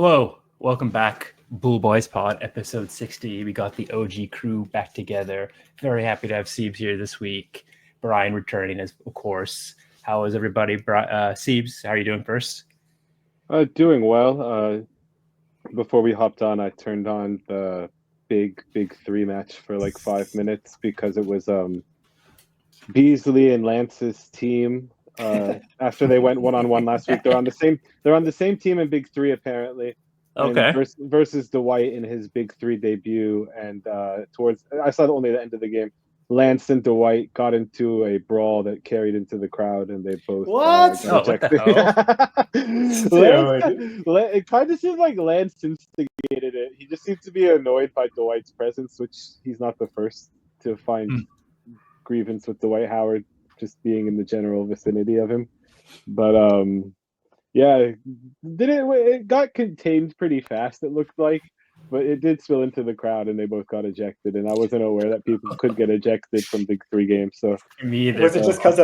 Hello, welcome back, Bool Boys Pod, episode 60. We got the OG crew back together. Very happy to have Siebes here this week. Brian returning, as of course. How is everybody? Siebes, how are you doing first? Doing well. Before we hopped on, I turned on the big three match for like 5 minutes because it was Beasley and Lance's team. After they went one-on-one last week, they're on the same team in Big Three apparently. Okay. And versus Dwight in his Big Three debut, and I saw only the end of the game. Lance and Dwight got into a brawl that carried into the crowd, and they both what the hell? It kind of seems like Lance instigated it. He just seems to be annoyed by Dwight's presence, which he's not the first to find grievance with Dwight Howard just being in the general vicinity of him. But yeah, it got contained pretty fast, it looked like. But it did spill into the crowd, and they both got ejected. And I wasn't aware that people could get ejected from Big Three games. So me either. Was it just because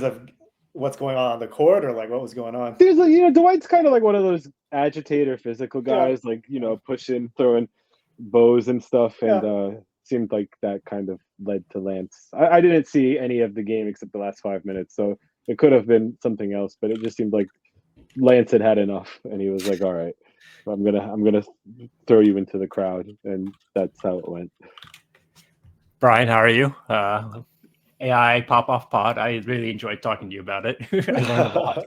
of what's going on the court, or like what was going on? There's Dwight's kind of like one of those agitator physical guys, like pushing, throwing bows and stuff, and seemed like that kind of led to Lance. I didn't see any of the game except the last 5 minutes, so it could have been something else. But it just seemed like Lance had enough, and he was like, "All right, I'm gonna throw you into the crowd," and that's how it went. Brian, how are you? AI pop-off pod. I really enjoyed talking to you about it. I learned a lot.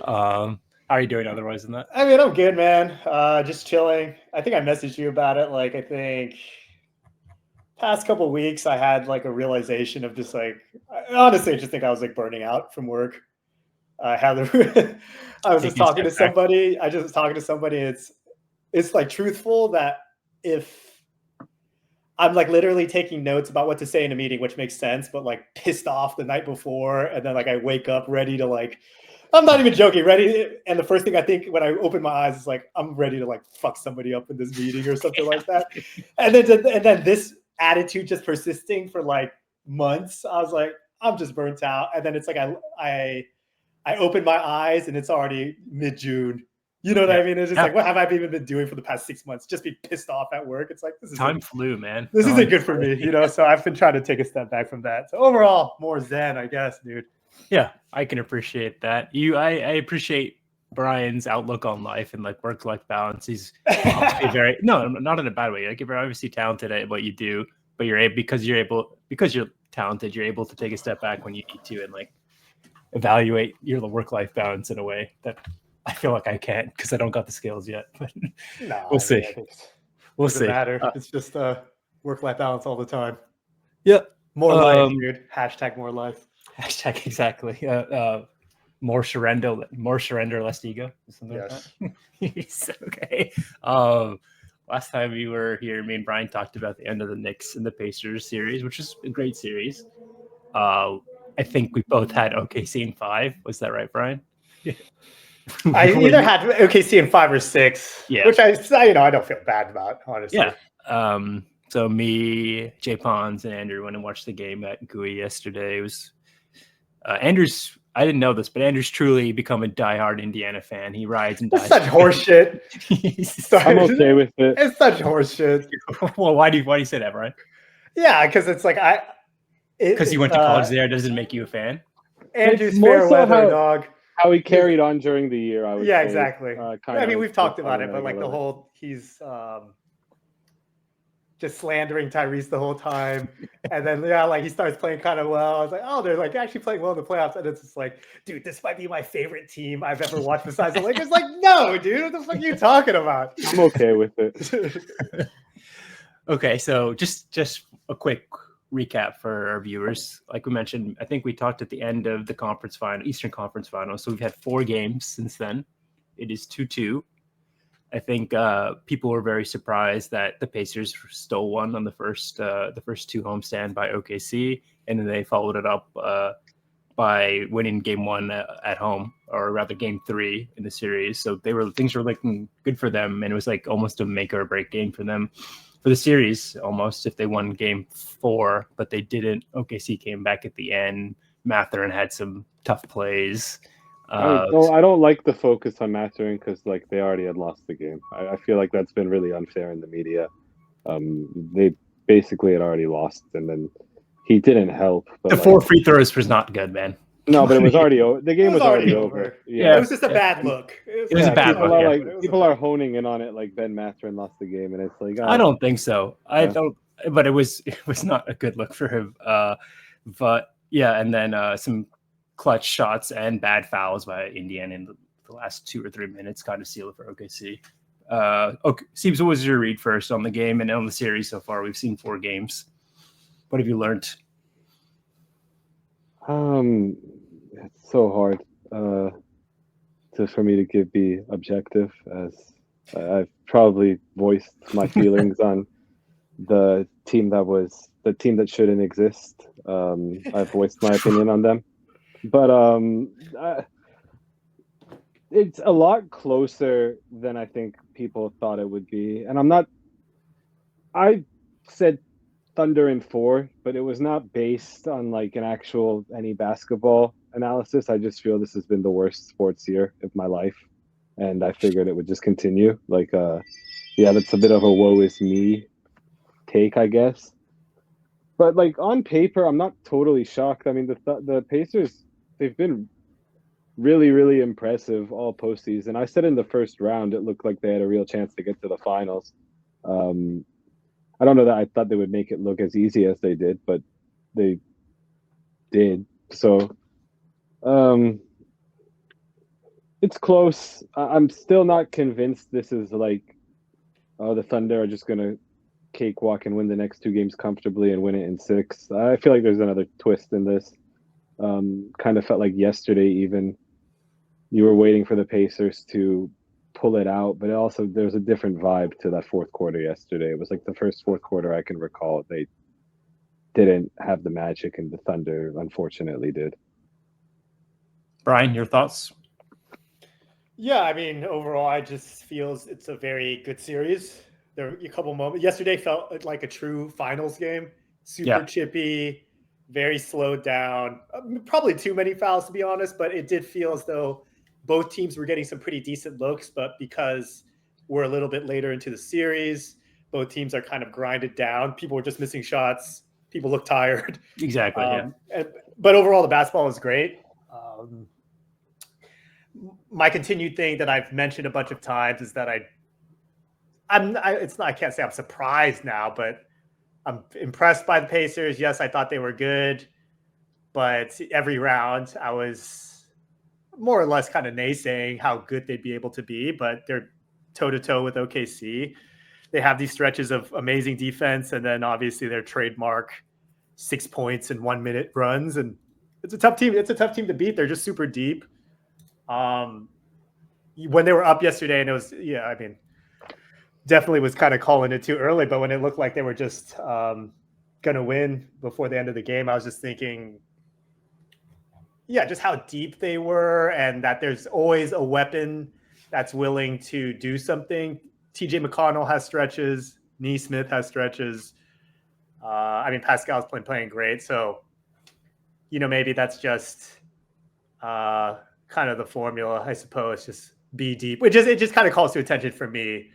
How are you doing otherwise than that? I mean, I'm good, man. Just chilling. I think I messaged you about it. Like, I think past couple of weeks, I had like a realization of just like, honestly, I just think I was like burning out from work. I was just talking to somebody. It's like truthful that if I'm like literally taking notes about what to say in a meeting, which makes sense, but like pissed off the night before, and then like I wake up ready to like, I'm not even joking, ready. And the first thing I think when I open my eyes is like, I'm ready to like fuck somebody up in this meeting or something like that. And then this attitude just persisting for like months, I was like, I'm just burnt out. And then it's like I open my eyes and it's already mid-June. You know what I mean? It's just like, what have I even been doing for the past 6 months? Just be pissed off at work. It's like, this is time flew, man. This isn't good for me, So I've been trying to take a step back from that. So overall, more zen, I guess, dude. Yeah, I can appreciate that. I appreciate Brian's outlook on life and like work-life balance. He's very not in a bad way. Like, you're obviously talented at what you do, but because you're talented, you're able to take a step back when you need to and like evaluate your work-life balance in a way that I feel like I can't because I don't got the skills yet. But we'll see. We'll see. Matter. It's just work-life balance all the time. Yeah. More life, dude. Hashtag more life. Hashtag exactly. More surrender, less ego. Yes. Like that. Okay. Last time we were here, me and Brian talked about the end of the Knicks and the Pacers series, which is a great series. I think we both had OKC in 5. Was that right, Brian? Yeah. I either had OKC in 5 or 6, which I don't feel bad about, honestly. Yeah. So me, Jay Pons, and Andrew went and watched the game at GUI yesterday. It was Andrew's. I didn't know this, but Andrew's truly become a diehard Indiana fan. He rides and dies. It's such horseshit. I'm okay with it. It's such horseshit. Well, why do you say that, Brian? Yeah, because it's like because you went to college there doesn't make you a fan. Andrew's fair weather, dog. How he carried on during the year, I would say. Exactly. I mean, we've talked about it, but like he's just slandering Tyrese the whole time. And then, like he starts playing kind of well. I was like, oh, they're like actually playing well in the playoffs. And it's just like, dude, this might be my favorite team I've ever watched besides the Lakers. Like, no, dude, what the fuck are you talking about? I'm okay with it. Okay, so just a quick recap for our viewers. Like we mentioned, I think we talked at the end of the conference final, Eastern Conference final. So we've had 4 games since then. It is 2-2. I think people were very surprised that the Pacers stole one on the first 2 homestand by OKC, and then they followed it up by winning game 1 at home, or rather game 3 in the series. So things were looking good for them, and it was like almost a make or break game for them for the series, almost, if they won game 4, but they didn't. OKC came back at the end. Mathurin had some tough plays. I don't like the focus on Mathurin because like they already had lost the game. I feel like that's been really unfair in the media. They basically had already lost, and then he didn't help. But the 4 free throws was not good, man. No, but it was already over. The game was already over. Yeah, it was just a bad look. It was a bad look. People are honing in on it like Ben Mathurin lost the game, and it's like I don't think so. I don't. But it was not a good look for him. But yeah, and then some clutch shots and bad fouls by Indiana in the last 2 or 3 minutes kind of seal it for OKC. Okay, Seems, what was your read first on the game and on the series so far? We've seen 4 games. What have you learned? It's so hard for me to be objective, as I've probably voiced my feelings on the team that shouldn't exist. I've voiced my opinion on them, but it's a lot closer than I think people thought it would be. And I said Thunder in 4, but it was not based on like any basketball analysis. I just feel this has been the worst sports year of my life, and I figured it would just continue. Like, that's a bit of a woe is me take, I guess. But like on paper, I'm not totally shocked. I mean, the Pacers, they've been really, really impressive all postseason. I said in the first round, it looked like they had a real chance to get to the finals. I don't know that I thought they would make it look as easy as they did, but they did. So it's close. I'm still not convinced this is like, the Thunder are just going to cakewalk and win the next 2 games comfortably and win it in 6. I feel like there's another twist in this. Kind of felt like yesterday even you were waiting for the Pacers to pull it out, but also there's a different vibe to that fourth quarter yesterday. It was like the first fourth quarter I can recall. They didn't have the magic, and the Thunder unfortunately did. Brian, your thoughts? Yeah, I mean, overall, I just feel it's a very good series. There were a couple moments. Yesterday felt like a true finals game. Super chippy, very slowed down. Probably too many fouls, to be honest, but it did feel as though both teams were getting some pretty decent looks, but because we're a little bit later into the series, both teams are kind of grinded down. People were just missing shots. People look tired. Exactly, but overall, the basketball is great. My continued thing that I've mentioned a bunch of times is that I can't say I'm surprised now, but I'm impressed by the Pacers. Yes, I thought they were good, but every round I was more or less kind of naysaying how good they'd be able to be, but they're toe-to-toe with OKC. They have these stretches of amazing defense, and then obviously their trademark 6 points in 1 minute runs. And it's a tough team. It's a tough team to beat. They're just super deep. When they were up yesterday, and it was, definitely was kind of calling it too early, but when it looked like they were just going to win before the end of the game, I was just thinking, just how deep they were, and that there's always a weapon that's willing to do something. TJ McConnell has stretches. Nesmith has stretches. Pascal's playing great. So, maybe that's just kind of the formula, I suppose, just be deep. It just kind of calls to attention for me,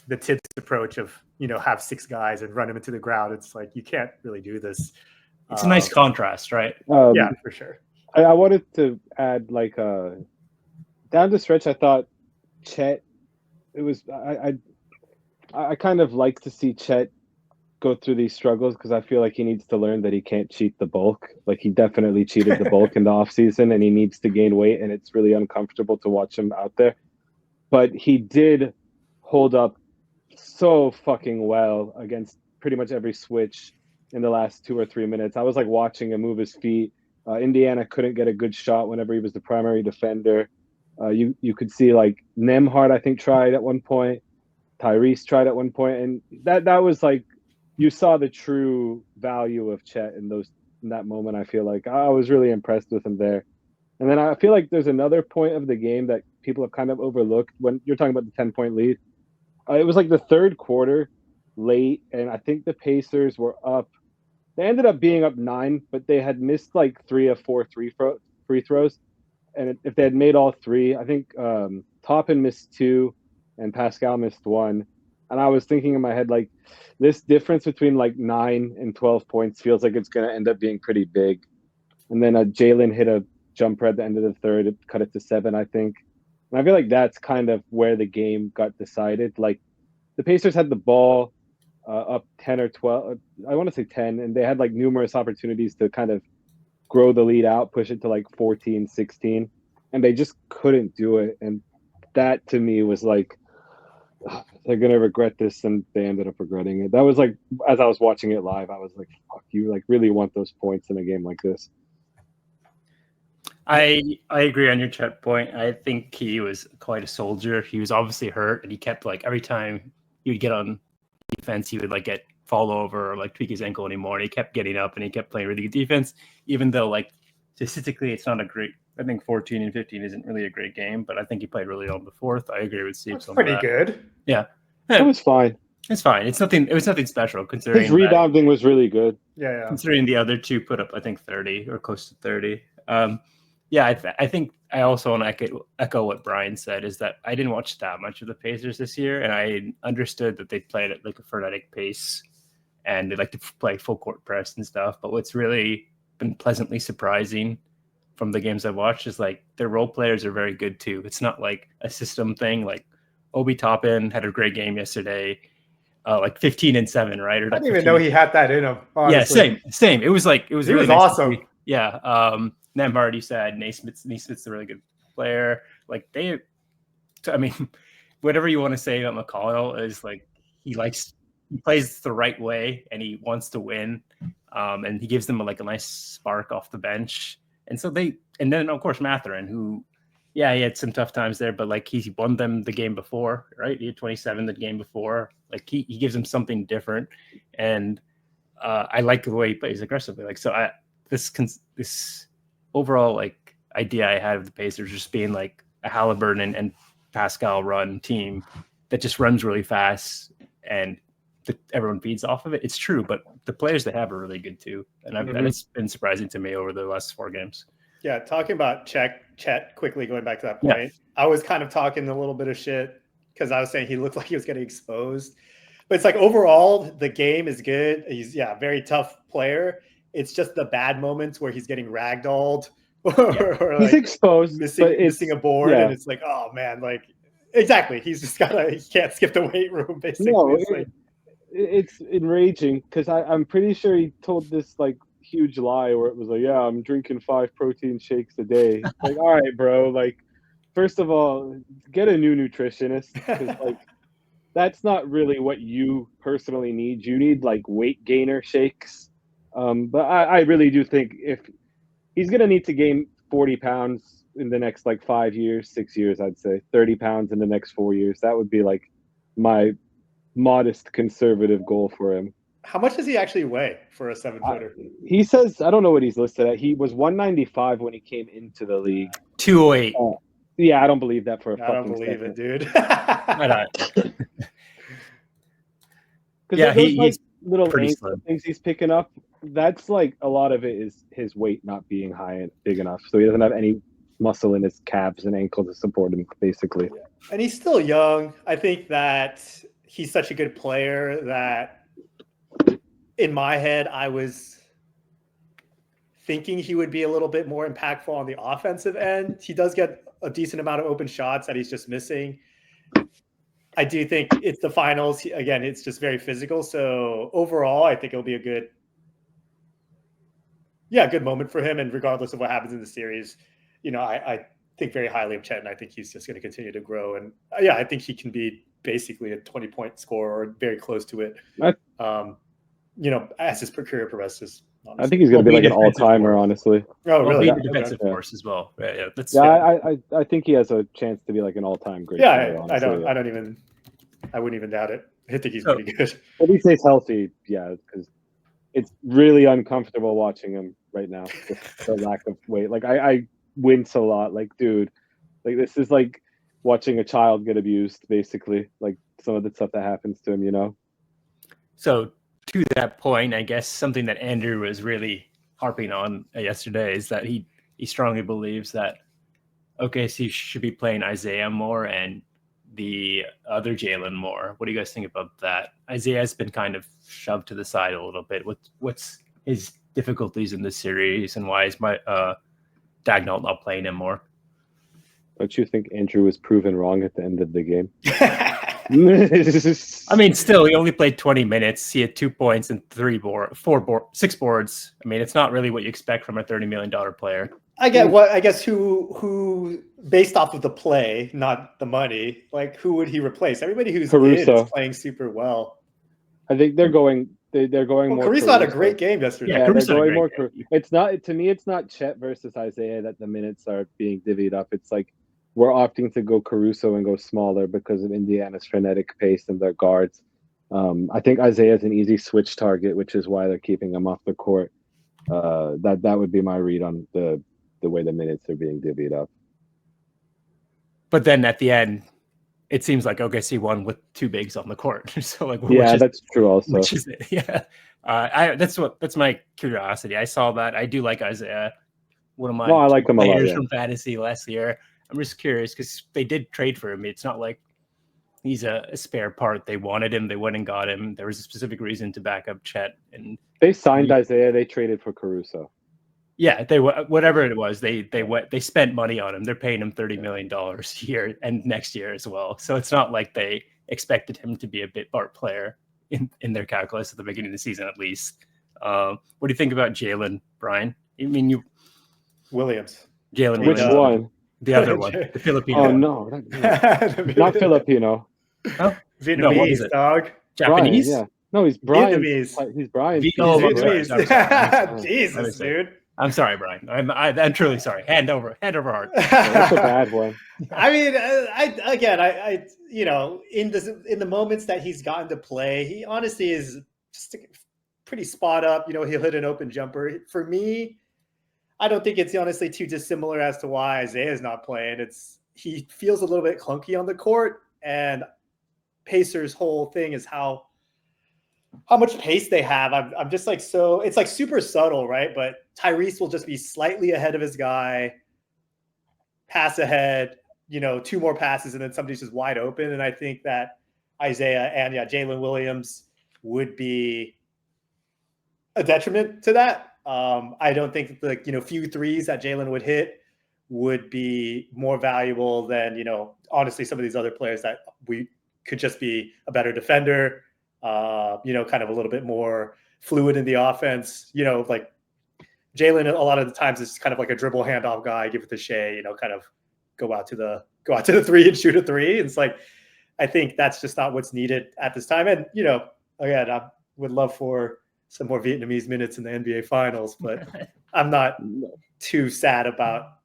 the Tibbs approach of, have 6 guys and run them into the ground. It's like, you can't really do this. It's a nice contrast, right? Yeah, for sure. I wanted to add, like, down the stretch, I thought Chet, I kind of like to see Chet go through these struggles, because I feel like he needs to learn that he can't cheat the bulk. Like, he definitely cheated the bulk in the offseason, and he needs to gain weight, and it's really uncomfortable to watch him out there. But he did hold up so fucking well against pretty much every switch in the last 2 or 3 minutes. I was like watching him move his feet. Indiana couldn't get a good shot whenever he was the primary defender. You could see like Nembhard, I think, tried at one point. Tyrese tried at one point, and that was like, you saw the true value of Chet in that moment. I feel like I was really impressed with him there. And then I feel like there's another point of the game that people have kind of overlooked when you're talking about the 10-point lead. It was like the third quarter late, and I think the Pacers were up. They ended up being up 9, but they had missed like 3 of 4 free throws. and if they had made all three, I think Toppin missed 2 and Pascal missed 1. And I was thinking in my head, like, this difference between like 9 and 12 points feels like it's going to end up being pretty big. And then Jalen hit a jumper at the end of the third, it cut it to 7, I think. And I feel like that's kind of where the game got decided. Like, the Pacers had the ball up 10 or 12. I want to say 10, and they had like numerous opportunities to kind of grow the lead out, push it to like 14, 16, and they just couldn't do it. And that to me was like, they're gonna regret this, and they ended up regretting it. That was like, as I was watching it live, I was like, fuck, you like really want those points in a game like this. I agree on your Chet point. I think he was quite a soldier. He was obviously hurt, and he kept like every time he would get on defense, he would like get fall over or like tweak his ankle anymore. And he kept getting up and he kept playing really good defense, even though like statistically it's not a great. I think 14 and 15 isn't really a great game, but I think he played really well in the fourth. I agree with Steve. That's pretty good. Yeah, it was fine. It's fine. It's nothing. It was nothing special considering his rebounding was really good. Yeah. Considering the other two put up, I think 30 or close to 30. Yeah, I think I also want to echo what Brian said, is that I didn't watch that much of the Pacers this year, and I understood that they played at like a frenetic pace and they like to play full court press and stuff. But what's really been pleasantly surprising from the games I've watched is like their role players are very good too. It's not like a system thing. Like Obi Toppin had a great game yesterday, like 15 and 7, right? Or I didn't even know he had that in him. Honestly. Yeah, same. It was really nice awesome. Yeah. Nembhard, you said Naismith's a really good player. Like I mean, whatever you want to say about McConnell is like he plays the right way and he wants to win, and he gives them a nice spark off the bench. And so and then of course Mathurin, who, yeah, he had some tough times there, but like he won them the game before, right? He had 27 the game before. Like he gives them something different, and I like the way he plays aggressively. Like so, this overall like idea I had of the Pacers just being like a Halliburton and Pascal run team that just runs really fast and everyone feeds off of it. It's true, but the players they have are really good too, and that has been surprising to me over the last 4 games. Yeah, talking about Chet quickly, going back to that point, yeah. I was kind of talking a little bit of shit because I was saying he looked like he was getting exposed, but it's like overall the game is good. He's a very tough player. It's just the bad moments where he's getting ragdolled or he's exposed, missing a board, and it's like, oh man, like exactly. He's just he can't skip the weight room basically. No, it's enraging because I'm pretty sure he told this like huge lie where it was like, yeah, I'm drinking 5 protein shakes a day. Like, all right, bro. Like, first of all, get a new nutritionist because like that's not really what you personally need. You need like weight gainer shakes. But I really do think if he's gonna need to gain 40 pounds in the next like 5 years, 6 years, I'd say 30 pounds in the next 4 years. That would be like my modest conservative goal for him. How much does he actually weigh for a 7-footer? He says, I don't know what he's listed at. He was 195 when he came into the league. 208. Yeah, I don't believe that for a I don't believe it, dude. Yeah, he's little pretty things he's picking up. That's like a lot of it is his weight not being big enough. So he doesn't have any muscle in his calves and ankles to support him, basically. Yeah. And he's still young. I think that he's such a good player that in my head, I was thinking he would be a little bit more impactful on the offensive end. He does get a decent amount of open shots that he's just missing. I do think it's the finals. Again, it's just very physical. So overall, I think it'll be a good moment for him. And regardless of what happens in the series, I think very highly of Chet, and I think he's just going to continue to grow. And I think he can be basically a 20-point scorer or very close to it. As his career progresses. Honestly. I think he's going to be like an all-timer, honestly. Oh, really? The defensive force as well. I think he has a chance to be like an all-time great player. Honestly, I wouldn't even doubt it. I think he's pretty good. If he stays healthy, because it's really uncomfortable watching him right now with the lack of weight. Like I wince a lot. Like, dude, like this is like watching a child get abused, basically. Like some of the stuff that happens to him, So to that point, I guess something that Andrew was really harping on yesterday is that he strongly believes that OKC should be playing Isaiah more and the other Jalen more. What do you guys think about that? Isaiah's been kind of shoved to the side a little bit. What's his difficulties in this series, and why is Dagnall not playing him more? Don't you think Andrew was proven wrong at the end of the game? I mean, still, he only played 20 minutes. He had 2 points and 6 boards. I mean, it's not really what you expect from a $30 million player. I guess who based off of the play, not the money, like who would he replace? Everybody who's Caruso is playing super well. I think they're going more. Caruso had a great game yesterday. Yeah, they're going more. game. It's not, to me, it's not Chet versus Isaiah that the minutes are being divvied up. It's like we're opting to go Caruso and go smaller because of Indiana's frenetic pace and their guards. I think Isaiah's an easy switch target, which is why they're keeping him off the court. That would be my read on the way the minutes are being divvied up. But then at the end, it seems like OKC won with 2 bigs on the court. So like, that's true also. Which is it? Yeah, that's my curiosity. I saw that. I do like Isaiah. One of my I like him a lot, from fantasy last year. I'm just curious because they did trade for him. It's not like he's a spare part. They wanted him. They went and got him. There was a specific reason to back up Chet. And they signed Isaiah. They traded for Caruso. Yeah, whatever it was, they spent money on him. They're paying him $30 million a year and next year as well. So it's not like they expected him to be a bit part player in their calculus at the beginning of the season, at least. What do you think about Jalen, Brian? I mean, Williams. Jalen. Which one? The other one, the Filipino. Oh no, not Filipino. Oh, Vietnamese, dog. Japanese. Brian, yeah. No, he's Brian. Vietnamese. He's Brian. Vietnamese. Jesus, dude. I'm sorry, Brian. I'm truly sorry. Hand over heart. That's a bad one. I mean, I in the moments that he's gotten to play, he honestly is just pretty spot up. He'll hit an open jumper. For me, I don't think it's honestly too dissimilar as to why Isaiah is not playing. He feels a little bit clunky on the court, and Pacers' whole thing is how much pace they have. I'm just like, so it's like super subtle, right? But Tyrese will just be slightly ahead of his guy, pass ahead, 2 more passes, and then somebody's just wide open. And I think that Isaiah and Jalen Williams would be a detriment to that. I don't think that the few threes that Jalen would hit would be more valuable than honestly some of these other players that we could just be a better defender. Kind of a little bit more fluid in the offense. Like Jalen, a lot of the times is kind of like a dribble handoff guy, give it to Shai, kind of go out to the 3 and shoot a 3. It's like, I think that's just not what's needed at this time. And, again, I would love for some more Vietnamese minutes in the NBA finals, but I'm not too sad about,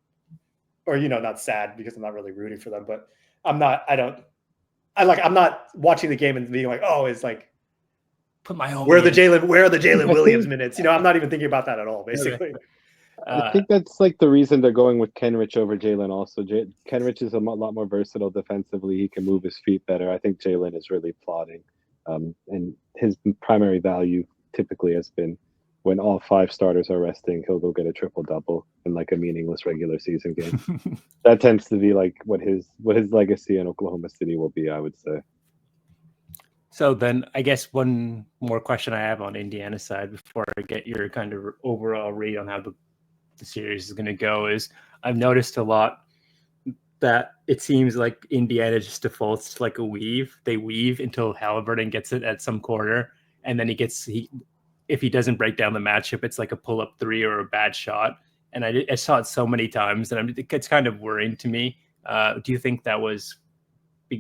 or, not sad because I'm not really rooting for them, but I'm not watching the game and being like, oh, it's like, put my home. Where are the Jalen Williams minutes? I'm not even thinking about that at all, basically. I think that's like the reason they're going with Kenrich over Jalen also. Kenrich is a lot more versatile defensively. He can move his feet better. I think Jalen is really plotting. And his primary value typically has been when all 5 starters are resting, he'll go get a triple-double in like a meaningless regular season game. That tends to be like what his legacy in Oklahoma City will be, I would say. So then I guess one more question I have on Indiana's side before I get your kind of overall read on how the series is going to go is I've noticed a lot that it seems like Indiana just defaults to like a weave. They weave until Halliburton gets it at some corner, and then if he doesn't break down the matchup, it's like a pull-up 3 or a bad shot. And I saw it so many times, and it's kind of worrying to me. Do you think that was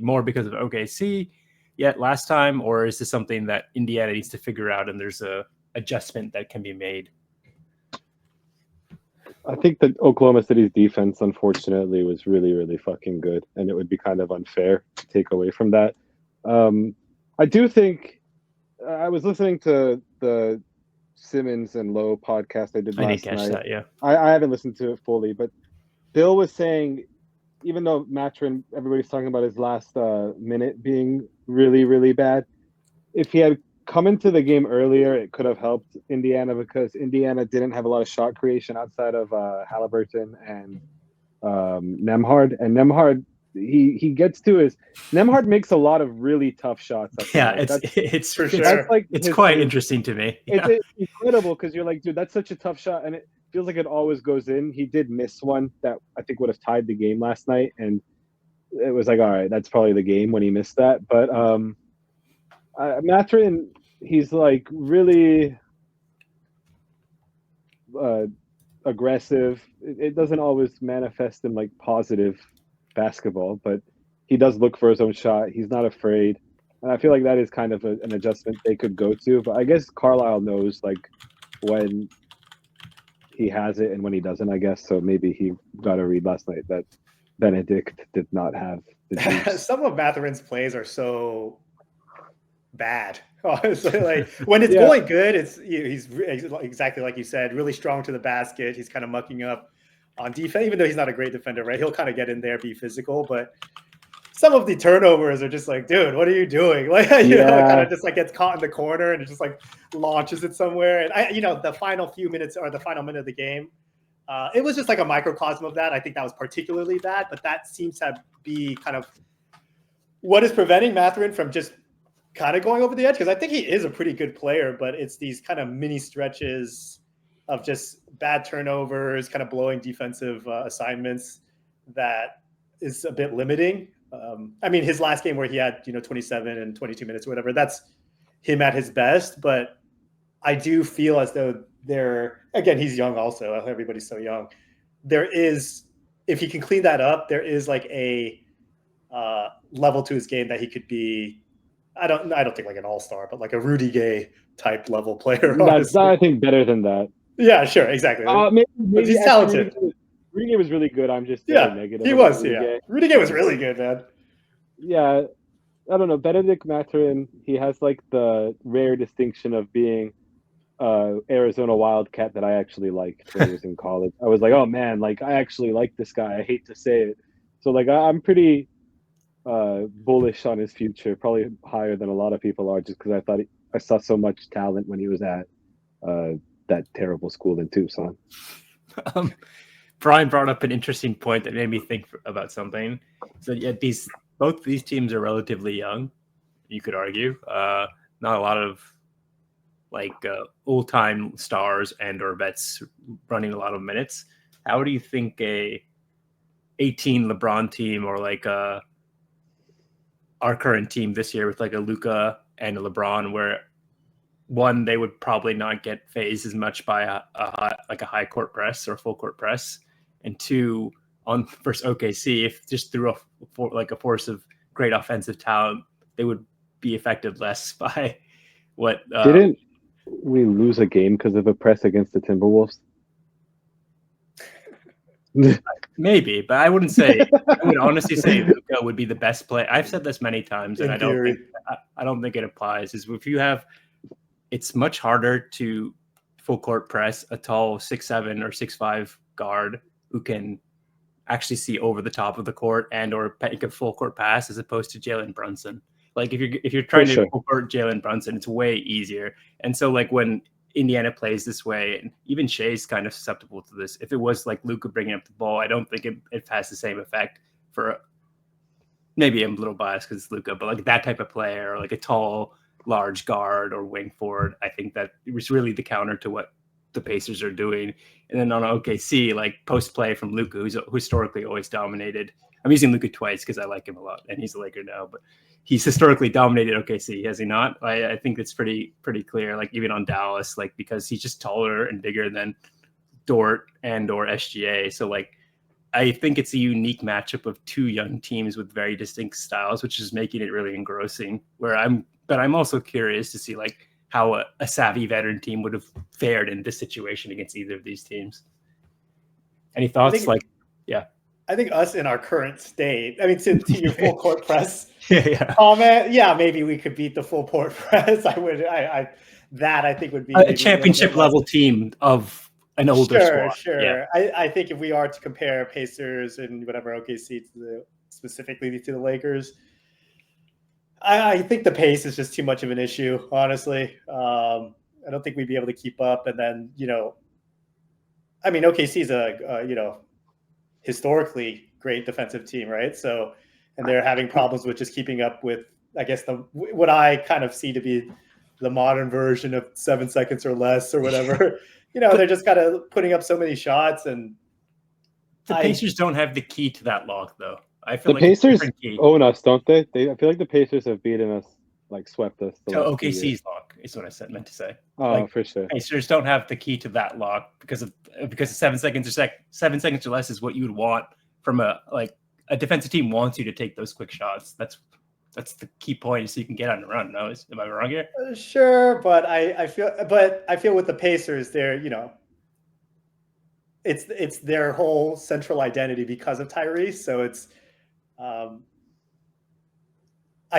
more because of OKC yet last time, or is this something that Indiana needs to figure out and there's a adjustment that can be made? I think that Oklahoma City's defense, unfortunately, was really, really fucking good, and it would be kind of unfair to take away from that. I do think I was listening to the Simmons and Lowe podcast I did last night. I didn't catch that, yeah. I haven't listened to it fully, but Bill was saying, even though Mathurin, everybody's talking about his last minute being really, really bad, if he had come into the game earlier, it could have helped Indiana because Indiana didn't have a lot of shot creation outside of Halliburton and Nemhard, and Nemhard he gets to his Nemhard makes a lot of really tough shots. Yeah, it's for sure. That's like it's quite interesting to me. Yeah. It's incredible because you're like, dude, that's such a tough shot, and it feels like it always goes in. He did miss one that I think would have tied the game last night, and it was like, all right, that's probably the game when he missed that. But Mathurin, he's like really aggressive. It doesn't always manifest in like positive basketball, but he does look for his own shot. He's not afraid. And I feel like that is kind of an adjustment they could go to. But I guess Carlisle knows like when he has it and when he doesn't, I guess. So maybe he got a read last night that Benedict did not have the juice. Some of Mathurin's plays are so bad. Honestly, like when it's Yeah. going good, he's exactly like you said, really strong to the basket. He's kind of mucking up on defense, even though he's not a great defender, right? He'll kind of get in there, be physical, but some of the turnovers are just like, dude, what are you doing? Like, you know, it kind of just like gets caught in the corner and it just like launches it somewhere. And the final few minutes or the final minute of the game, it was just like a microcosm of that. I think that was particularly bad, but that seems to be kind of what is preventing Mathurin from just kind of going over the edge, because I think he is a pretty good player, but it's these kind of mini stretches of just bad turnovers, kind of blowing defensive assignments that is a bit limiting. I mean, his last game where he had 27 and 22 minutes or whatever, that's him at his best. But I do feel as though again, he's young also. Everybody's so young. There is, if he can clean that up, there is like a level to his game that he could be. I don't think like an all-star, but like a Rudy Gay type level player. That's I think better than that. Yeah, sure, exactly. Maybe he's talented. Rudy Gay was really good. I'm just negative. He was. Rudy Gay was really good, man. Yeah, I don't know. Benedict Mathurin, he has like the rare distinction of being Arizona Wildcat that I actually liked when he was in college. I was like, oh man, like I actually like this guy. I hate to say it. So like I'm pretty bullish on his future, probably higher than a lot of people are, just because I saw so much talent when he was at that terrible school in Tucson. Brian brought up an interesting point that made me think about something. So yeah, both these teams are relatively young, you could argue. Not a lot of like old-time stars and or vets running a lot of minutes. How do you think a 18 LeBron team or like our current team this year with like a Luka and a LeBron, where one, they would probably not get phased as much by a high court press or full court press, and two, on versus OKC, if just through a force of great offensive talent, they would be affected less by what. Didn't we lose a game because of a press against the Timberwolves? Maybe, but I wouldn't say. I would honestly say Luka would be the best player. I've said this many times, and I don't think it applies. Is if you have, it's much harder to full court press a tall 6'7" or 6'5" guard who can actually see over the top of the court and or make a full court pass as opposed to Jalen Brunson. Like if you're trying to full court Jalen Brunson, it's way easier. And so like when Indiana plays this way, and even Shai's kind of susceptible to this. If it was like Luka bringing up the ball, I don't think it has the same effect for. Maybe I'm a little biased because it's Luka, but like that type of player, or like a tall, large guard or wing forward, I think that it was really the counter to what the Pacers are doing. And then on OKC, like post play from Luka, who's historically always dominated. I'm using Luka twice because I like him a lot, and he's a Laker now, but he's historically dominated OKC, has he not? I think it's pretty clear, like even on Dallas, like because he's just taller and bigger than Dort and or SGA. So like I think it's a unique matchup of two young teams with very distinct styles, which is making it really engrossing. But I'm also curious to see like how a savvy veteran team would have fared in this situation against either of these teams. Any thoughts? I think us in our current state, I mean, to your full court press comment, maybe we could beat the full court press. I think would be a championship level team of an older squad. Sure. Yeah. I think if we are to compare Pacers and whatever OKC specifically to the Lakers, I think the pace is just too much of an issue, honestly. I don't think we'd be able to keep up. And then, I mean, OKC is historically great defensive team, right? So, and they're having problems with just keeping up with, I guess, what I kind of see to be the modern version of 7 seconds or less or whatever. They're just kind of putting up so many shots, and the Pacers don't have the key to that lock, though. I feel the Pacers own us, don't they? I feel like the Pacers have beaten us, like swept us. So OKC's lock is what I meant to say. Oh, for sure. Pacers don't have the key to that lock because of 7 seconds or 7 seconds or less is what you would want from a defensive team wants you to take those quick shots. That's the key point, so you can get on the run. No, am I wrong here? Sure, but I feel with the Pacers, they're it's their whole central identity because of Tyrese. So it's I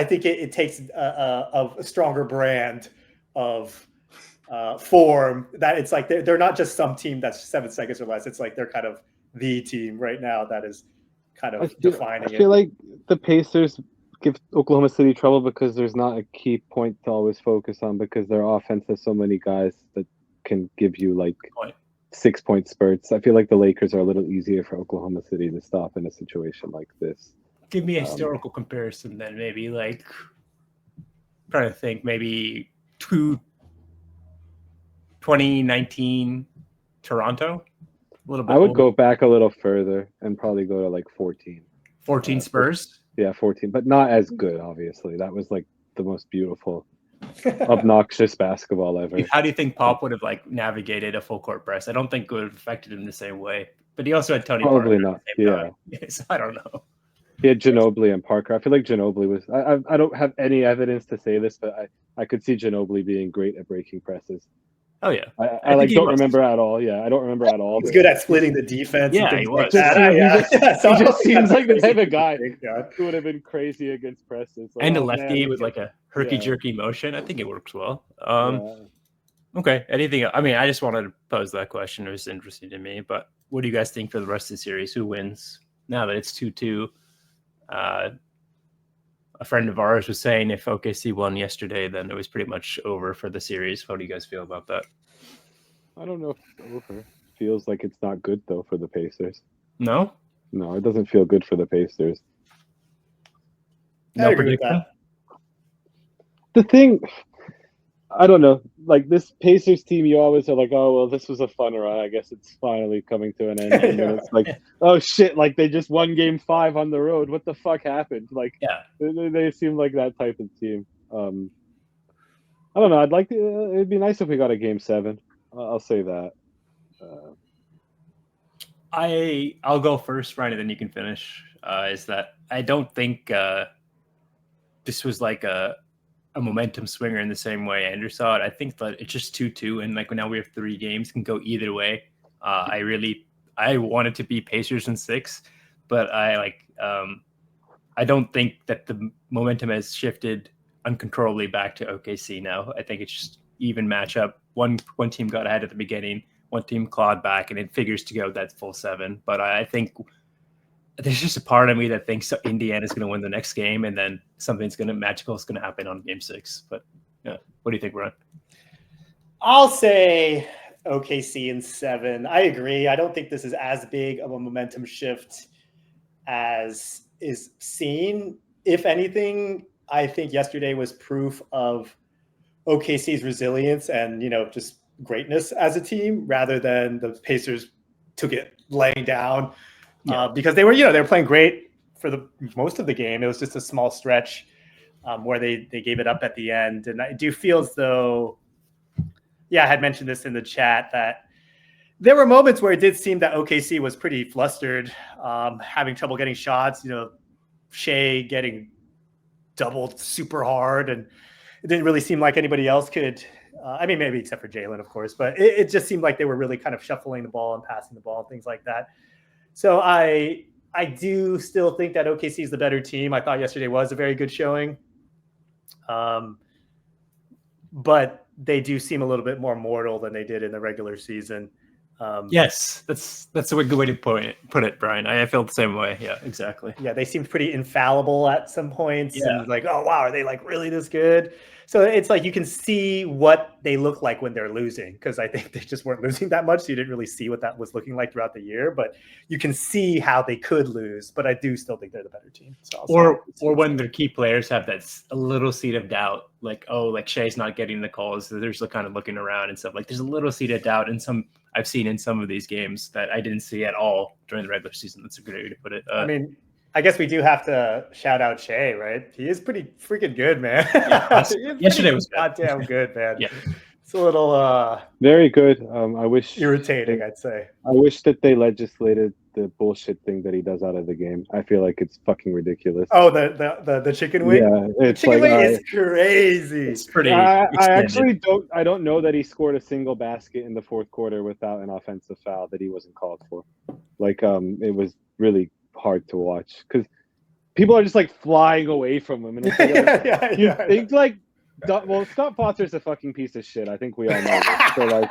think it takes a stronger brand of form that it's like they're not just some team that's 7 seconds or less. It's like they're kind of the team right now that is kind of defining it. I feel like the Pacers give Oklahoma City trouble because there's not a key point to always focus on because their offense has so many guys that can give you like 6-point spurts. I feel like the Lakers are a little easier for Oklahoma City to stop in a situation like this. Give me a historical comparison then, maybe like trying to think, maybe 2019 Toronto. A little bit. I would go back a little further and probably go to like 14. 14 Spurs? Yeah, 14, but not as good, obviously. That was like the most beautiful, obnoxious basketball ever. How do you think Pop would have like navigated a full court press? I don't think it would have affected him the same way. But he also had Tony Probably Parker. not. Yeah. So I don't know. He had Ginobili and Parker. I feel like Ginobili was. I don't have any evidence to say this, but I could see Ginobili being great at breaking presses. Oh yeah, I like don't remember at all. Yeah, I don't remember at all. He's good at splitting the defense. Yeah, and things he was. Like that. He just seems like the type of guy who would have been crazy against presses. Like, and a lefty with like a herky-jerky motion. I think it works well. Okay. Anything? I mean, I just wanted to pose that question. It was interesting to me. But what do you guys think for the rest of the series? Who wins now that it's 2-2? A friend of ours was saying if OKC won yesterday, then it was pretty much over for the series. How do you guys feel about that? I don't know if it's over. Feels like it's not good, though, for the Pacers. No? No, it doesn't feel good for the Pacers. No prediction? The thing, I don't know. Like, this Pacers team, you always are like, oh, well, this was a fun run. I guess it's finally coming to an end. And then it's like, oh, shit, like, they just won Game 5 on the road. What the fuck happened? Like, they seem like that type of team. I don't know. It'd be nice if we got a Game 7. I'll say that. I'll go first, Ryan, and then you can finish. Is that I don't think this was like a momentum swinger in the same way Andrew saw it. I think that it's just 2-2, and like now we have 3 games, can go either way. I wanted to be Pacers in 6, but I don't think that the momentum has shifted uncontrollably back to OKC now. I think it's just even matchup. One team got ahead at the beginning, one team clawed back, and it figures to go that full 7. But I think there's just a part of me that thinks Indiana's going to win the next game, and then something's magical is going to happen on Game 6. But yeah, what do you think, Ron? I'll say OKC in 7. I agree. I don't think this is as big of a momentum shift as is seen. If anything, I think yesterday was proof of OKC's resilience and, just greatness as a team rather than the Pacers took it laying down. Because they were playing great for the most of the game. It was just a small stretch where they gave it up at the end. And I do feel as though, I had mentioned this in the chat, that there were moments where it did seem that OKC was pretty flustered, having trouble getting shots, Shai getting doubled super hard. And it didn't really seem like anybody else could, maybe except for Jalen, of course, but it just seemed like they were really kind of shuffling the ball and passing the ball and things like that. So I do still think that OKC is the better team. I thought yesterday was a very good showing. But they do seem a little bit more mortal than they did in the regular season. Yes, that's a good way to put it, Brian. I felt the same way. Yeah, exactly. Yeah, they seemed pretty infallible at some points. Yeah. And like, oh wow, are they like really this good? So it's like you can see what they look like when they're losing, because I think they just weren't losing that much. So you didn't really see what that was looking like throughout the year, but you can see how they could lose. But I do still think they're the better team. So or when their key players have that a little seed of doubt, like, oh, like Shai's not getting the calls, so they're just kind of looking around and stuff. Like there's a little seed of doubt in some I've seen in some of these games that I didn't see at all during the regular season. That's a good way to put it. I mean, I guess we do have to shout out Shai, right? He is pretty freaking good, man. Yeah, yesterday was goddamn good, man. Yeah, it's a little very good. I wish irritating, I'd say. I wish that they legislated the bullshit thing that he does out of the game. I feel like it's fucking ridiculous. Oh, the chicken wing. Yeah, it's chicken like, wing is crazy. It's pretty. I actually don't know that he scored a single basket in the fourth quarter without an offensive foul that he wasn't called for. Like, it was really hard to watch because people are just like flying away from him, and it's like, you think like, well, Scott Foster's a fucking piece of shit. I think we all know this. So like,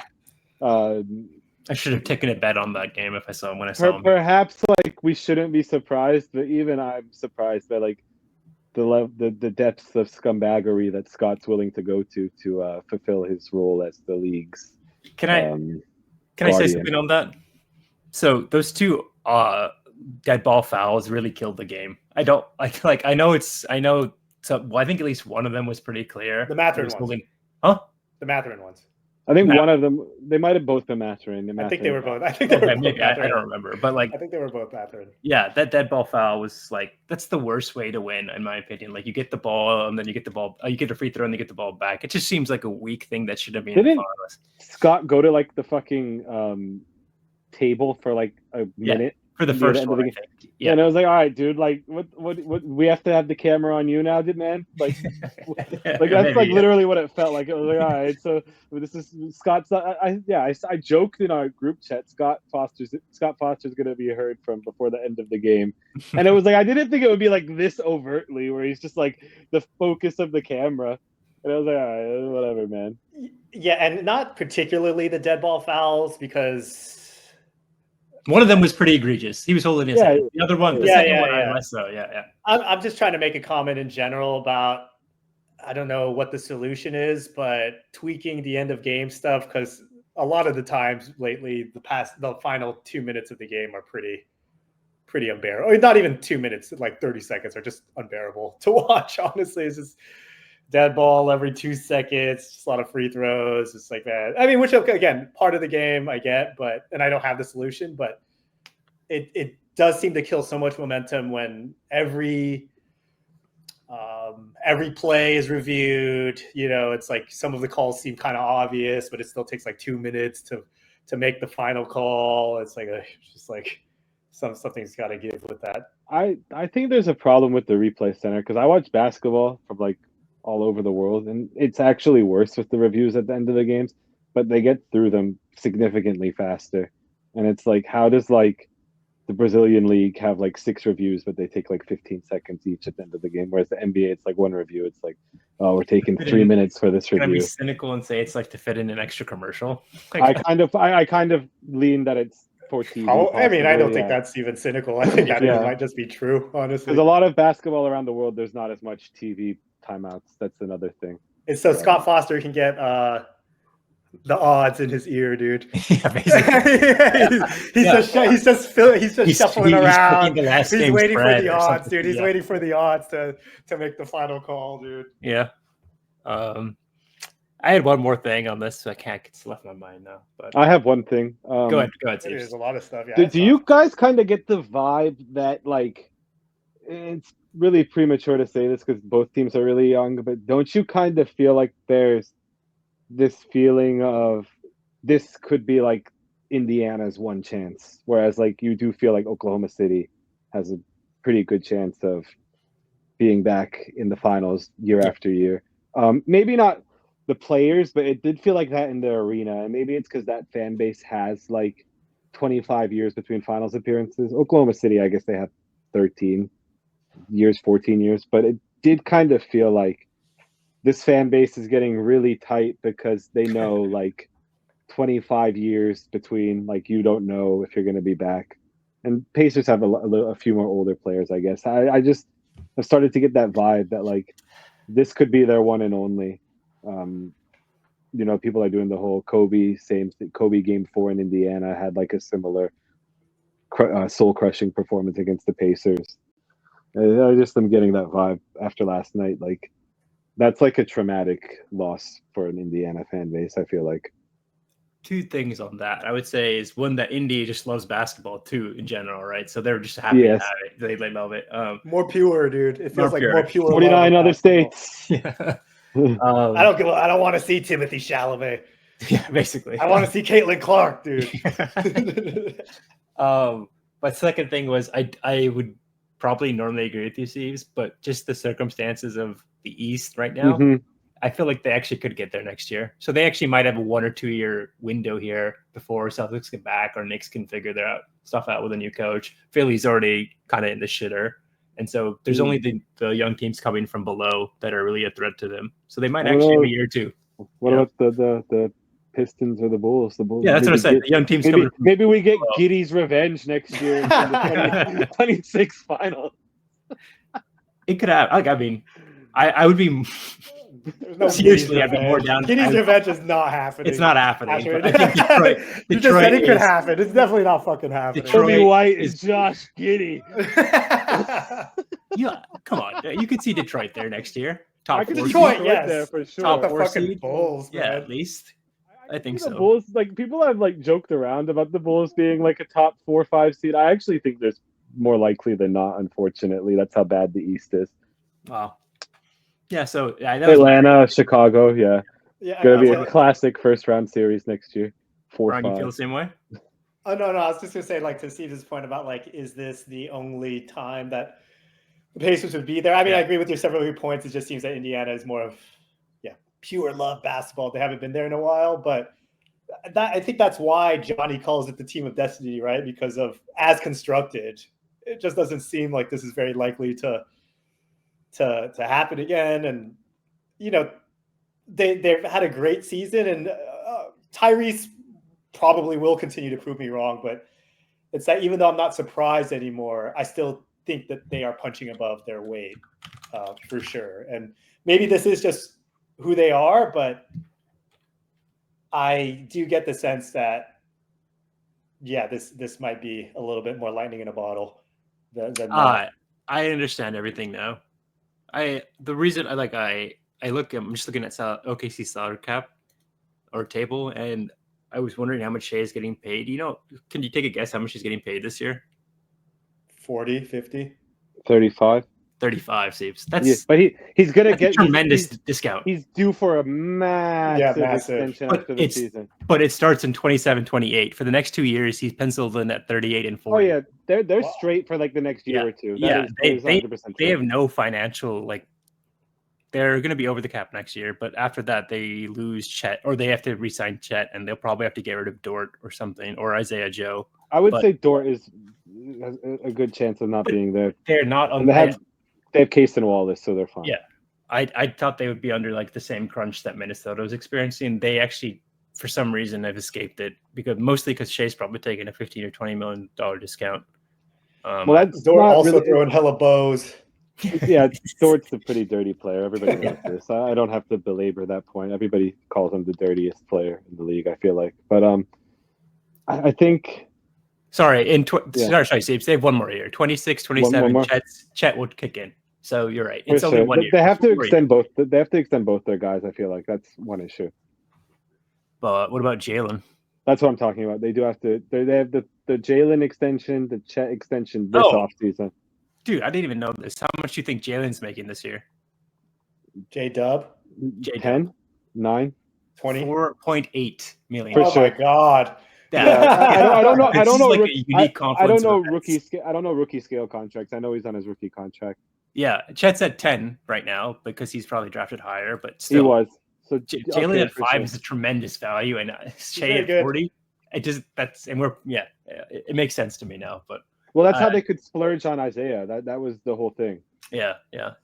I should have taken a bet on that game if I saw him when I saw him. Perhaps like we shouldn't be surprised, but even I'm surprised by like the depths of scumbaggery that Scott's willing to go to fulfill his role as the league's. Can I say something on that? So those two dead ball fouls really killed the game. I know. So well, I think at least one of them was pretty clear. The Mathurin ones. The Mathurin ones. I think one of them, they might have both been Mathurin. I think they were both. I think they were both. Maybe I don't remember, but like I think they were both Mathurin. Yeah, that dead ball foul was like that's the worst way to win, in my opinion. Like you get the ball and then you get the ball, you get a free throw and you get the ball back. It just seems like a weak thing that should have been. Didn't Scott go to like the fucking table for like a minute? For the first one, I think. Yeah, and I was like, all right, dude, like, what, we have to have the camera on you now, man? Like, that's like literally what it felt like. It was like, all right, so this is Scott's. I joked in our group chat, Scott Foster's gonna be heard from before the end of the game, and it was like I didn't think it would be like this overtly, where he's just like the focus of the camera, and I was like, all right, whatever, man. Yeah, and not particularly the dead ball fouls because. One of them was pretty egregious. He was holding his hand. The other one, second one, less so. Yeah. I'm just trying to make a comment in general about, I don't know what the solution is, but tweaking the end of game stuff, because a lot of the times lately, the final 2 minutes of the game are pretty unbearable. Or not even 2 minutes, like 30 seconds are just unbearable to watch. Honestly, it's just dead ball every 2 seconds, just a lot of free throws. It's like that. I mean, which again, part of the game I get, and I don't have the solution, but it does seem to kill so much momentum when every play is reviewed. You know, it's like some of the calls seem kind of obvious, but it still takes like 2 minutes to make the final call. It's like just like something's got to give with that. I think there's a problem with the replay center because I watch basketball from like all over the world, and it's actually worse with the reviews at the end of the games, but they get through them significantly faster. And it's like, how does like the Brazilian league have like 6 reviews, but they take like 15 seconds each at the end of the game, whereas the NBA, it's like one review. It's like, oh, we're taking 3 minutes for this review. Can I be cynical and say it's like to fit in an extra commercial? I kind of lean that it's for TV. I mean, I don't think that's even cynical. I think that might just be true, honestly. There's a lot of basketball around the world. There's not as much TV timeouts. That's another thing. And so Scott Foster can get the odds in his ear, dude. Yeah, basically. He's just shuffling around. He's waiting for the odds, dude. He's waiting for the odds to make the final call, dude. Yeah. I had one more thing on this. So I can't. It's left my mind now. But I have one thing. Go ahead. There's a lot of stuff. Yeah. Do you guys kind of get the vibe that like it's really premature to say this because both teams are really young, but don't you kind of feel like there's this feeling of this could be like Indiana's one chance, whereas like you do feel like Oklahoma City has a pretty good chance of being back in the finals year after year. Maybe not the players, but it did feel like that in the arena, and maybe it's because that fan base has like 25 years between finals appearances. Oklahoma City, I guess they have 13 years, 14 years, but it did kind of feel like this fan base is getting really tight because they know like 25 years between, like, you don't know if you're going to be back. And Pacers have a few more older players, I guess. I just have started to get that vibe that, like, this could be their one and only. People are doing the whole Kobe game 4 in Indiana had like a similar soul crushing performance against the Pacers. I just am getting that vibe after last night. Like, that's like a traumatic loss for an Indiana fan base, I feel like. Two things on that I would say is one, that Indy just loves basketball too in general, right? So they're just happy to have it. They love it. More pure, dude. It feels like more pure. 49 other states. Yeah. I don't want to see Timothy Chalamet. Yeah, basically. I want to see Caitlin Clark, dude. But second thing was I would probably normally agree with you, Steves, but just the circumstances of the East right now, I feel like they actually could get there next year. So they actually might have a 1 or 2 year window here before Celtics get back or Knicks can figure their stuff out with a new coach. Philly's already kind of in the shitter. And so there's only the young teams coming from below that are really a threat to them. So they might actually be a year or two. What about the Pistons or the Bulls? The Bulls. Yeah, that's what I said. The young teams coming from maybe we get Giddey's revenge next year in the 26 final. It could have. Like, I mean, I would be seriously. I'd be more down. Giddey's revenge is not happening. It's not happening. Detroit, Detroit just said it could happen. It's definitely not fucking happening. Kobe White is Josh Giddey. Yeah, come on. You could see Detroit there next year. Top 4 Detroit, yes, there for sure. Top the fucking seed. Bulls, man. Yeah, at least. I think so. The Bulls, like, people have like joked around about the Bulls being like a top 4 or 5 seed. I actually think there's more likely than not. Unfortunately, that's how bad the East is. Wow. Yeah. So Atlanta, Chicago. Yeah. Gonna be a like, classic first round series next year. 4-5. Ron, you feel the same way? Oh no! I was just gonna say, like, to Steve's point about, like, is this the only time that the Pacers would be there? I mean, I agree with several of your points. It just seems that Indiana is more of pure love basketball. They haven't been there in a while, but I think that's why Johnny calls it the team of destiny, right? Because of as constructed, it just doesn't seem like this is very likely to happen again. And they've had a great season, and Tyrese probably will continue to prove me wrong, but it's that even though I'm not surprised anymore, I still think that they are punching above their weight for sure. And maybe this is just who they are, but I do get the sense that, this might be a little bit more lightning in a bottle than that. I understand everything now. I'm just looking at OKC salary cap or table, and I was wondering how much Shai is getting paid. Can you take a guess how much he's getting paid this year? 40, 50? 35. 35 saves. That's but he's gonna get a tremendous discount. He's due for a massive extension after the season. But it starts in 27-28. For the next 2 years, he's penciled in at 38 and 40. Oh yeah, they're straight for like the next year or two. They have no financial, they're going to be over the cap next year, but after that they lose Chet, or they have to re-sign Chet, and they'll probably have to get rid of Dort or something, or Isaiah Joe. I would say Dort has a good chance of not being there. They're not on. They have Case and Wallace, so they're fine. Yeah, I thought they would be under the same crunch that Minnesota was experiencing. They actually, for some reason, have escaped it mostly because Shai's probably taking a $15 or $20 million discount. That's Dort also really throwing hella bows. Yeah, Dort's a pretty dirty player. Everybody knows this. I don't have to belabor that point. Everybody calls him the dirtiest player in the league, I feel like. But I think. Sorry, Steve, they have one more year. 26, 27, Chet will kick in. So you're right. It's only 1 year. They have to extend both. They have to extend both their guys. I feel like that's one issue. But what about Jalen? That's what I'm talking about. They do have to. They have the Jalen extension, the Chet extension this offseason. Dude, I didn't even know this. How much do you think Jalen's making this year? J-Dub? 10? 9? 20? 4.8 million. For sure. My God. Yeah, I don't know. I don't know. Like a unique I don't know rookie. I don't know rookie scale contracts. I know he's on his rookie contract. Yeah, Chet's at 10 right now because he's probably drafted higher, but still, he was. So Jalen at 5 is a tremendous value, and Shai at 40. It makes sense to me now. But that's how they could splurge on Isaiah. That was the whole thing. Yeah,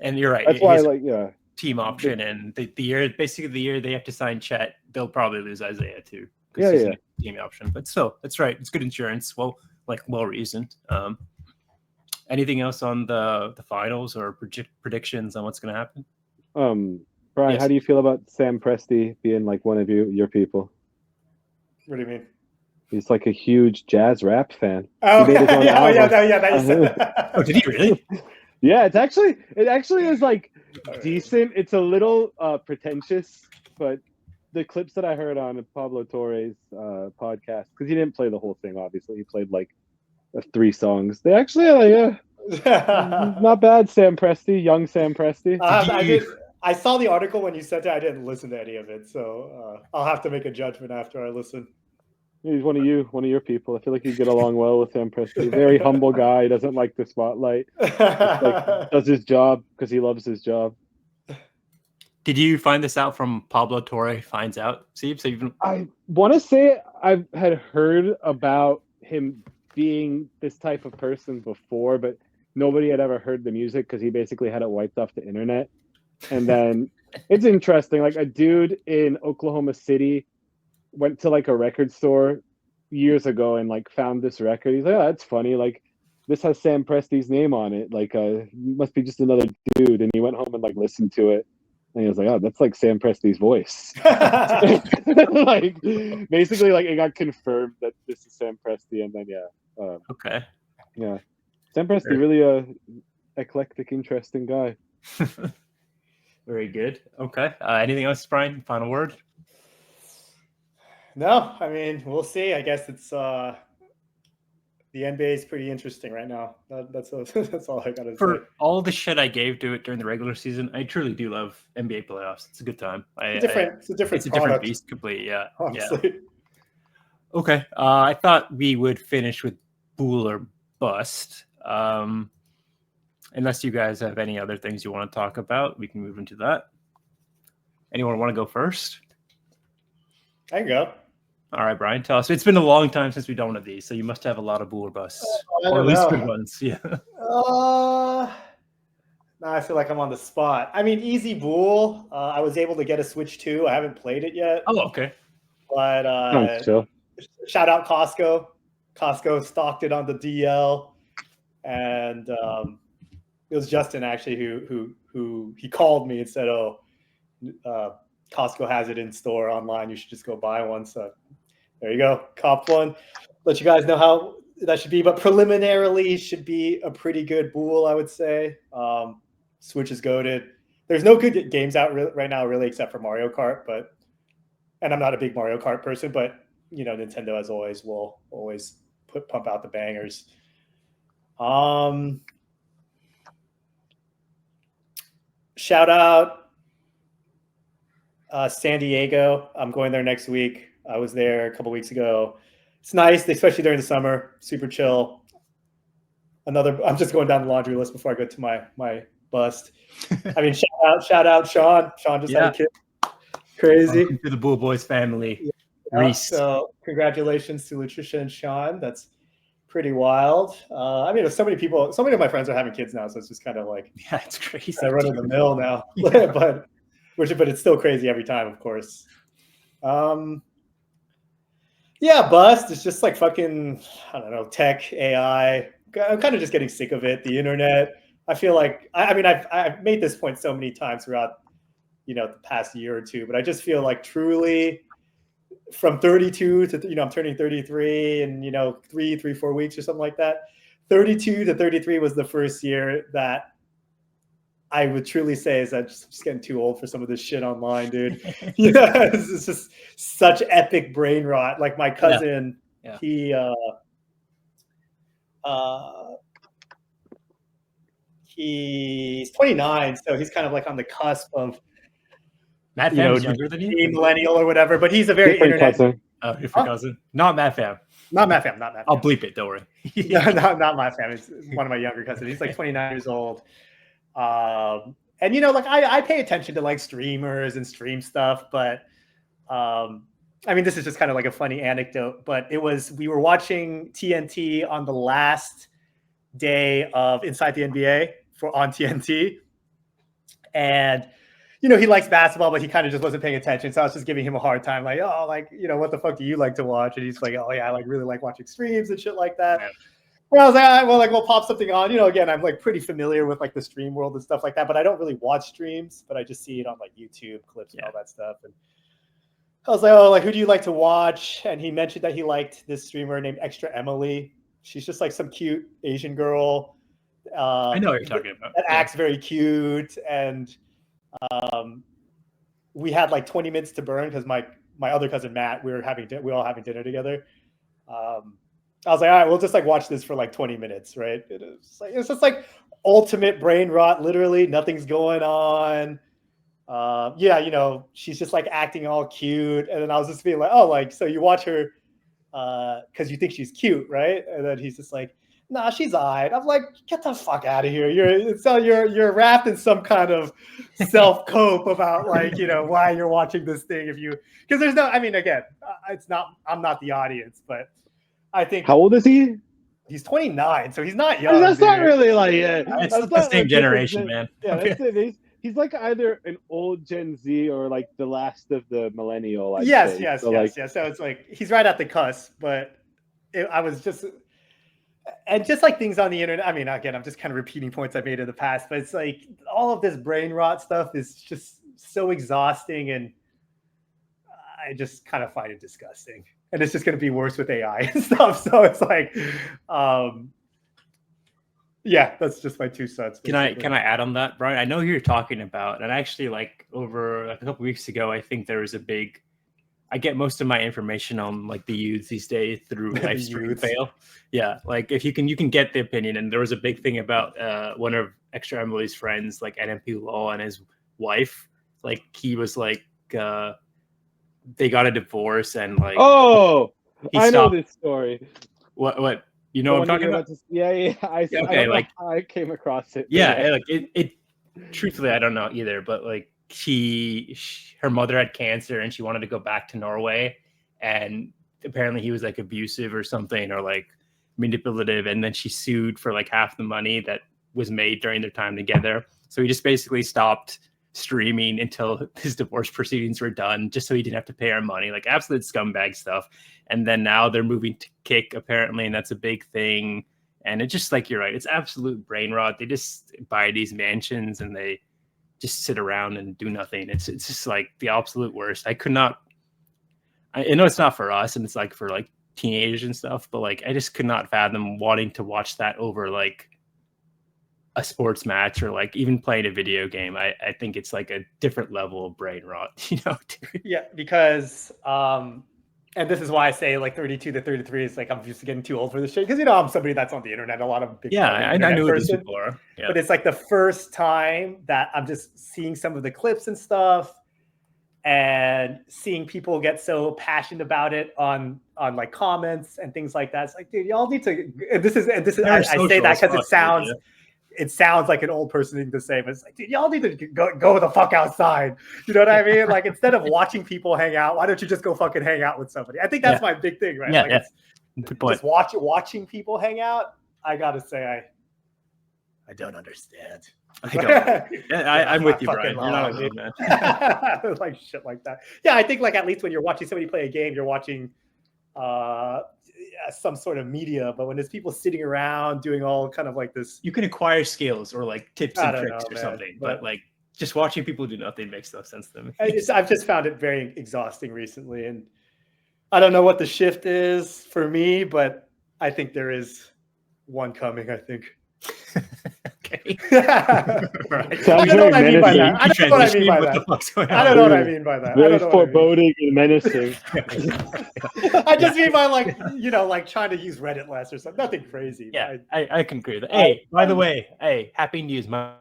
and you're right. That's why, team option, and the year they have to sign Chet, they'll probably lose Isaiah too. because he's a team option. But still, that's right. It's good insurance. Well reasoned. Anything else on the finals or predictions on what's going to happen? Brian, Yes. how do you feel about Sam Presti being like one of your people? What do you mean? He's like a huge jazz rap fan. Oh, he made his own album. Oh, did he really? Yeah, it actually is like decent. It's a little pretentious, but the clips that I heard on Pablo Torre's podcast, because he didn't play the whole thing, obviously. He played like 3 songs. They actually are not bad. Sam Presti, young Sam Presti. I saw the article when you sent it. I didn't listen to any of it, so I'll have to make a judgment after I listen. He's one of your people. I feel like you get along well with Sam Presti. Very humble guy. He doesn't like the spotlight. Does his job because he loves his job. Did you find this out from Pablo Torre finds out, Steve? So I want to say I had heard about him being this type of person before, but nobody had ever heard the music because he basically had it wiped off the internet. And then it's interesting. Like a dude in Oklahoma City went to like a record store years ago and like found this record. He's like, oh, that's funny. Like this has Sam Presti's name on it. Like must be just another dude. And he went home and like listened to it. And he was like, oh, that's like Sam Presti's voice. Like basically like it got confirmed that this is Sam Presti. And then okay. Yeah. Sam Presti really a eclectic, interesting guy. Very good. Okay. Anything else, Brian? Final word? No, I mean, we'll see. I guess it's the NBA is pretty interesting right now. That's all I got to say. For all the shit I gave to it during the regular season, I truly do love NBA playoffs. It's a good time. It's a different beast completely. Yeah. Honestly. Yeah. Okay. I thought we would finish with Bool or bust. Unless you guys have any other things you want to talk about, we can move into that. Anyone want to go first? I can go. All right, Brian, tell us. It's been a long time since we've done one of these, so you must have a lot of Bool or busts, or at least good ones. Yeah. Now I feel like I'm on the spot. I mean, easy Bool. I was able to get a Switch 2. I haven't played it yet. Oh, okay. But shout out Costco. Costco stocked it on the DL, and it was Justin actually who he called me and said, "Oh, Costco has it in store online. You should just go buy one." So there you go, cop one. Let you guys know how that should be, but preliminarily should be a pretty good Bool, I would say. Switch is goated. There's no good games out right now, really, except for Mario Kart. And I'm not a big Mario Kart person, but Nintendo, as always, will always pump out the bangers. Shout out San Diego. I'm going there next week. I was there a couple weeks ago. It's nice, especially during the summer. Super chill. I'm just going down the laundry list before I go to my bust. I mean, shout out Sean. Sean just had a kid. Crazy. Welcome to the Bool Boys family. Yeah, so congratulations to Latricia and Sean. That's pretty wild. I mean, so many of my friends are having kids now, so it's just kind of like, yeah, it's crazy. I run in the mill now, but it's still crazy every time, of course. Yeah, bust. It's just like fucking, I don't know, tech, AI. I'm kind of just getting sick of it. The internet. I feel like, I've made this point so many times throughout, the past year or two, but I just feel like truly from 32 to, I'm turning 33 in, 4 weeks or something like that. 32 to 33 was the first year that I would truly say is that just getting too old for some of this shit online, dude. It's just such epic brain rot. Like my cousin, he's 29, so he's kind of like on the cusp of Matt Fam is younger than you? Millennial or whatever, but he's a very different internet cousin. Oh, different cousin. Not Matt Fam. Not Matt Fam. I'll bleep it, don't worry. not my family. It's one of my younger cousins. He's like 29 years old. And like I pay attention to like streamers and stream stuff, but this is just kind of like a funny anecdote, but we were watching TNT on the last day of Inside the NBA on TNT. And he likes basketball, but he kind of just wasn't paying attention. So I was just giving him a hard time, like, oh, like, what the fuck do you like to watch? And he's like, oh yeah, I like really like watching streams and shit like that. And I was like, all right, well, like we'll pop something on. Again, I'm like pretty familiar with like the stream world and stuff like that, but I don't really watch streams, but I just see it on like YouTube clips and all that stuff. And I was like, oh, like who do you like to watch? And he mentioned that he liked this streamer named Extra Emily. She's just like some cute Asian girl. I know what you're talking about. That acts very cute, and we had like 20 minutes to burn because my other cousin Matt, we were all having dinner together. I was like, all right, we'll just like watch this for like 20 minutes, right? It's just like ultimate brain rot. Literally, nothing's going on. She's just like acting all cute, and then I was just being like, oh, like so you watch her because you think she's cute, right? And then he's just like, nah, she's alright. I'm like, get the fuck out of here. You're wrapped in some kind of self-cope about like, why you're watching this thing because there's no, I mean, again, I'm not the audience, but I think. How old is he? He's 29, so he's not young. That's not really like, it's not the same generation, man. Yeah, that's it. He's like either an old Gen Z or like the last of the millennial. Yes. So it's like he's right at the cusp, but I was just. And just like things on the internet, I mean, again, I'm just kind of repeating points I've made in the past, but it's like all of this brain rot stuff is just so exhausting, and I just kind of find it disgusting. And it's just going to be worse with AI and stuff. So it's like, that's just my 2 cents. Basically. Can I add on that, Brian? I know who you're talking about, and actually, like over a couple weeks ago, I think there was I get most of my information on like the youths these days through live stream fail. Yeah, like if you can get the opinion. And there was a big thing about one of Extra Emily's friends, like NMP Law, and his wife. Like he was like they got a divorce, and like I know this story. What you know what I'm talking about? I came across it. Yeah, like it truthfully I don't know either, but like her mother had cancer and she wanted to go back to Norway, and apparently he was like abusive or something, or like manipulative, and then she sued for like half the money that was made during their time together. So he just basically stopped streaming until his divorce proceedings were done, just so he didn't have to pay her money. Like absolute scumbag stuff. And then now they're moving to Kick apparently, and that's a big thing. And it's just like, you're right, it's absolute brain rot. They just buy these mansions and they just sit around and do nothing. It's just like the absolute worst. I know it's not for us, and it's like for like teenagers and stuff, but like I just could not fathom wanting to watch that over like a sports match or like even playing a video game. I think it's like a different level of brain rot, Yeah, because and this is why I say like 32 to 33 is like I'm just getting too old for this shit, because I'm somebody that's on the internet a lot of big I knew what these people are. Yeah. But it's like the first time that I'm just seeing some of the clips and stuff and seeing people get so passionate about it on like comments and things like that. It's like, dude, y'all need to, I say that because it sounds like an old person thing to say, but it's like, dude, y'all need to go the fuck outside. You know what I mean? Like, instead of watching people hang out, why don't you just go fucking hang out with somebody? I think that's my big thing, right? Yeah, Good point. Just watching people hang out. I gotta say, I don't understand. I'm with you, Brian. You're not alone, man. Like shit like that. Yeah, I think like at least when you're watching somebody play a game, you're watching some sort of media, but when there's people sitting around doing all kind of like this, you can acquire skills or like tips and tricks or something, but like just watching people do nothing makes no sense to me. I've just found it very exhausting recently, and I don't know what the shift is for me, but I think there is one coming, I think. Okay. Right. I don't know what I mean by that. I don't know what I mean by that. I don't know what I mean by that. Very foreboding and menacing. I just mean by like, like trying to use Reddit less or something. Nothing crazy. Yeah, I can agree with that. Hey, by the way, Happy News Month.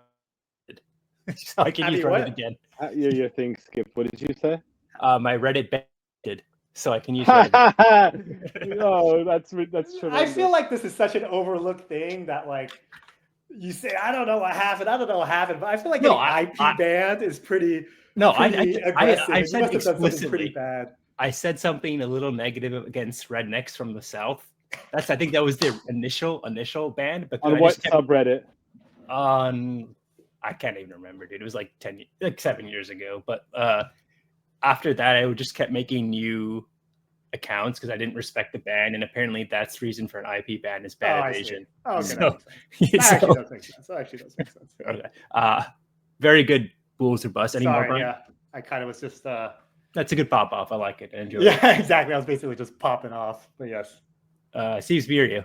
So I can use Reddit again. Your thing, Skip. What did you say? My Reddit did. So I can use Reddit. No, that's tremendous. I feel like this is such an overlooked thing that like, you say, I don't know what happened, but I feel like an IP band is pretty aggressive. I said explicitly, pretty bad. I said something a little negative against rednecks from the South. I think that was the initial ban. But on what subreddit? On I can't even remember, dude. It was like 7 years ago. But after that, I just kept making new accounts because I didn't respect the ban, and apparently that's the reason for an IP ban is ban evasion. Oh, okay, So, that actually does make sense. That actually does make sense. Okay. Very good Bulls or bust. Any more? Yeah, I kind of was just. That's a good pop off. I like it. I enjoy it. Yeah, exactly. I was basically just popping off, but yes. Steve's Virio.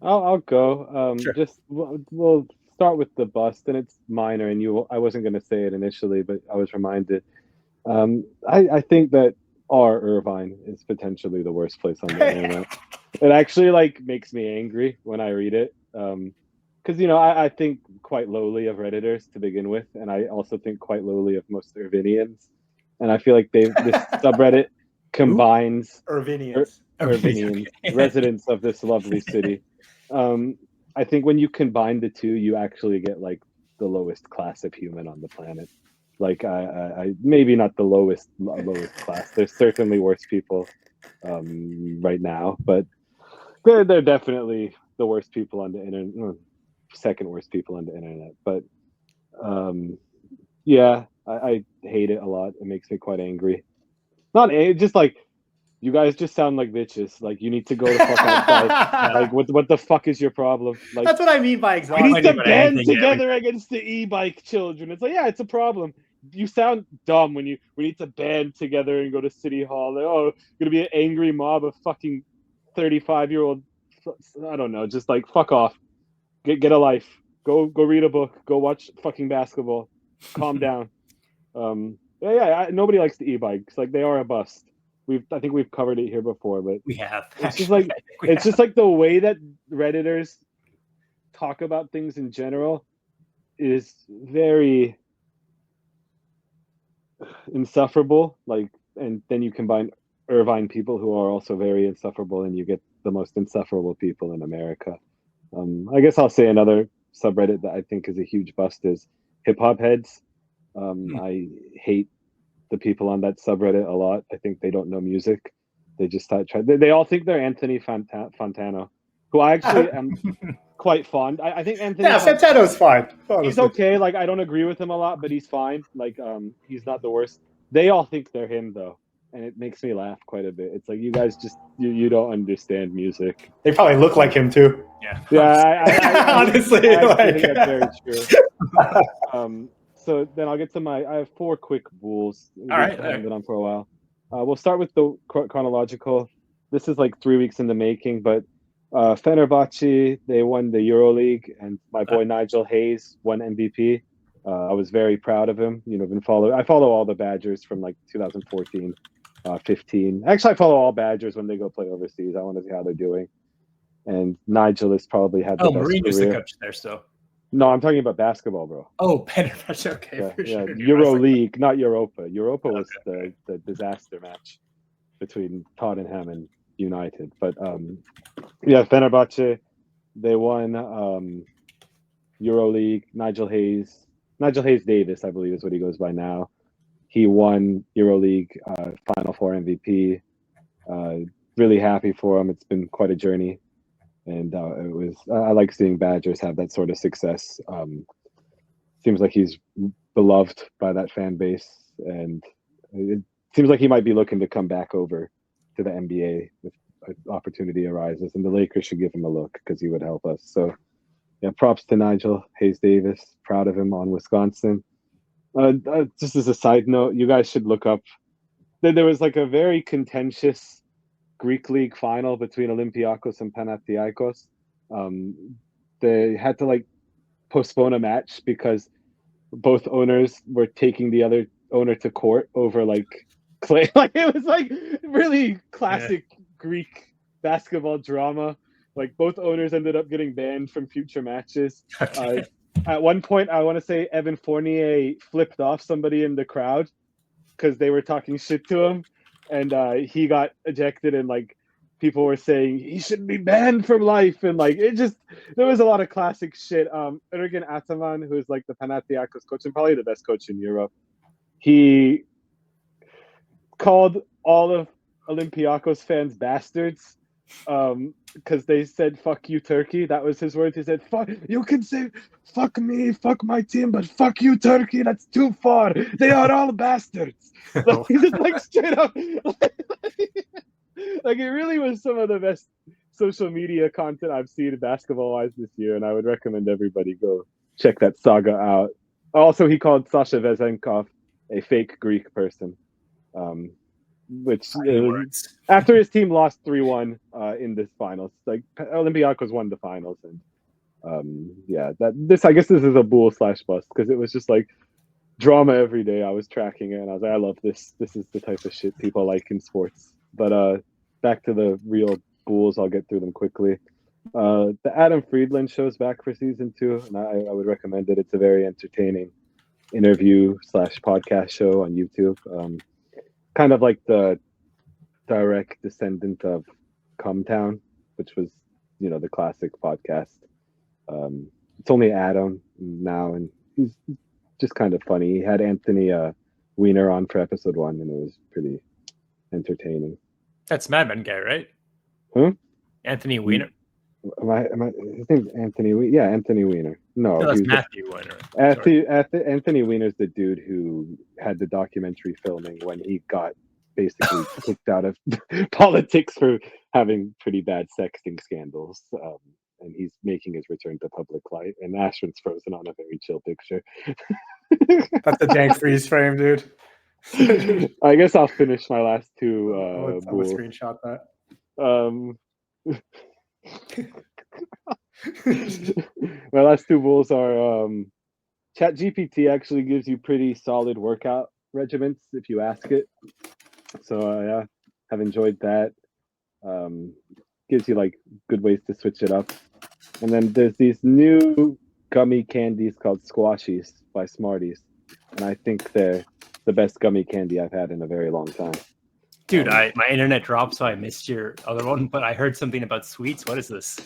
I'll go. Sure. Just we'll start with the bust, and it's minor. And I wasn't going to say it initially, but I was reminded. I think that R. Irvine is potentially the worst place on the internet. It actually makes me angry when I read it. Because I think quite lowly of Redditors to begin with, and I also think quite lowly of most Irvinians. And I feel like this subreddit combines Irvinians, residents of this lovely city. I think when you combine the two, you actually get the lowest class of human on the planet. I maybe not the lowest class. There's certainly worse people right now, but they're definitely the worst people on the internet, second worst people on the internet. But yeah, I hate it a lot. It makes me quite angry. Just you guys just sound like bitches. You need to go the fuck outside. What the fuck is your problem? That's what I mean by exhaustion. We need to band together against the e-bike children. It's yeah, it's a problem. You sound dumb when we need to band together and go to City Hall. Gonna be an angry mob of fucking 35-year-old. I don't know. Just fuck off. Get a life. Go read a book. Go watch fucking basketball. Calm down. Nobody likes the e-bikes. They are a bust. I think we've covered it here before, but we have. It's just the way that Redditors talk about things in general is very insufferable. And then you combine Irvine people who are also very insufferable, and you get the most insufferable people in America. I guess I'll say another subreddit that I think is a huge bust is hip hop heads. I hate the people on that subreddit a lot. I think they don't know music. They just they all think they're Anthony Fantano, who I actually am quite fond. I think Anthony. Yeah, Fantano's fine. Honestly. He's okay. I don't agree with him a lot, but he's fine. He's not the worst. They all think they're him though, and it makes me laugh quite a bit. It's you guys just you don't understand music. They probably look like him too. Yeah. I honestly, I think that's very true. So then I'll get to I have 4 quick Bulls. All right. Been on for a while. We'll start with the chronological. This is 3 weeks in the making, but Fenerbahce, they won the EuroLeague, and my boy Nigel Hayes won MVP. I was very proud of him. I follow all the Badgers from 2014, 15. Actually, I follow all Badgers when they go play overseas. I want to see how they're doing. And Nigel has probably had the best Mourinho's career. The coach there, so. No, I'm talking about basketball, bro. Oh, Fenerbahce, okay. Yeah, EuroLeague, not Europa. Europa was the disaster match between Tottenham and United. But Fenerbahce, they won EuroLeague. Nigel Hayes Davis, I believe is what he goes by now. He won EuroLeague Final Four MVP. Really happy for him. It's been quite a journey. And I like seeing Badgers have that sort of success. Seems like he's beloved by that fan base, and it seems like he might be looking to come back over to the NBA if an opportunity arises. And the Lakers should give him a look because he would help us. So, yeah, props to Nigel Hayes Davis. Proud of him on Wisconsin. Just as a side note, you guys should look up. There was a very contentious Greek League final between Olympiacos and Panathinaikos. They had to postpone a match because both owners were taking the other owner to court over clay. It was really classic Greek basketball drama. Both owners ended up getting banned from future matches. Okay. At one point, I want to say Evan Fournier flipped off somebody in the crowd because they were talking shit to him. And he got ejected, and people were saying he should be banned from life, and there was a lot of classic shit. Ergin Ataman, who's the Panathinaikos coach and probably the best coach in Europe, he called all of Olympiacos fans bastards because they said "fuck you, Turkey." That was his word. He said, "Fuck, you can say fuck me, fuck my team, but fuck you, Turkey. That's too far. They are all bastards." Like, he just like straight up, like it really was some of the best social media content I've seen basketball wise this year, and I would recommend everybody go check that saga out. Also, he called Sasha Vezenkov a fake Greek person. Which after his team lost 3-1 in this finals, like Olympiacos won the finals, and I guess this is a Bool / bust because it was just like drama every day. I was tracking it and I was like, I love this. This is the type of shit people like in sports. But back to the real Bulls, I'll get through them quickly. The Adam Friedland show's back for season 2, and I would recommend it. It's a very entertaining interview / podcast show on YouTube. Kind of like the direct descendant of Cumtown, which was, the classic podcast. It's only Adam now, and he's just kind of funny. He had Anthony Weiner on for episode 1, and it was pretty entertaining. That's Mad Men guy, right? Huh? Anthony Weiner. His name's Anthony Weiner. Yeah, Anthony Weiner. No, that's Matthew Weiner. Anthony Weiner's the dude who had the documentary filming when he got basically kicked out of politics for having pretty bad sexting scandals. And he's making his return to public light. And Ashwin's frozen on a very chill picture. That's a dank freeze frame, dude. I guess I'll finish my last two. I would screenshot that. My last two Bulls are ChatGPT actually gives you pretty solid workout regimens if you ask it. So I've enjoyed that. Gives you like good ways to switch it up. And then there's these new gummy candies called Squashies by Smarties, and I think they're the best gummy candy I've had in a very long time. Dude, my internet dropped, so I missed your other one, but I heard something about sweets. What is this?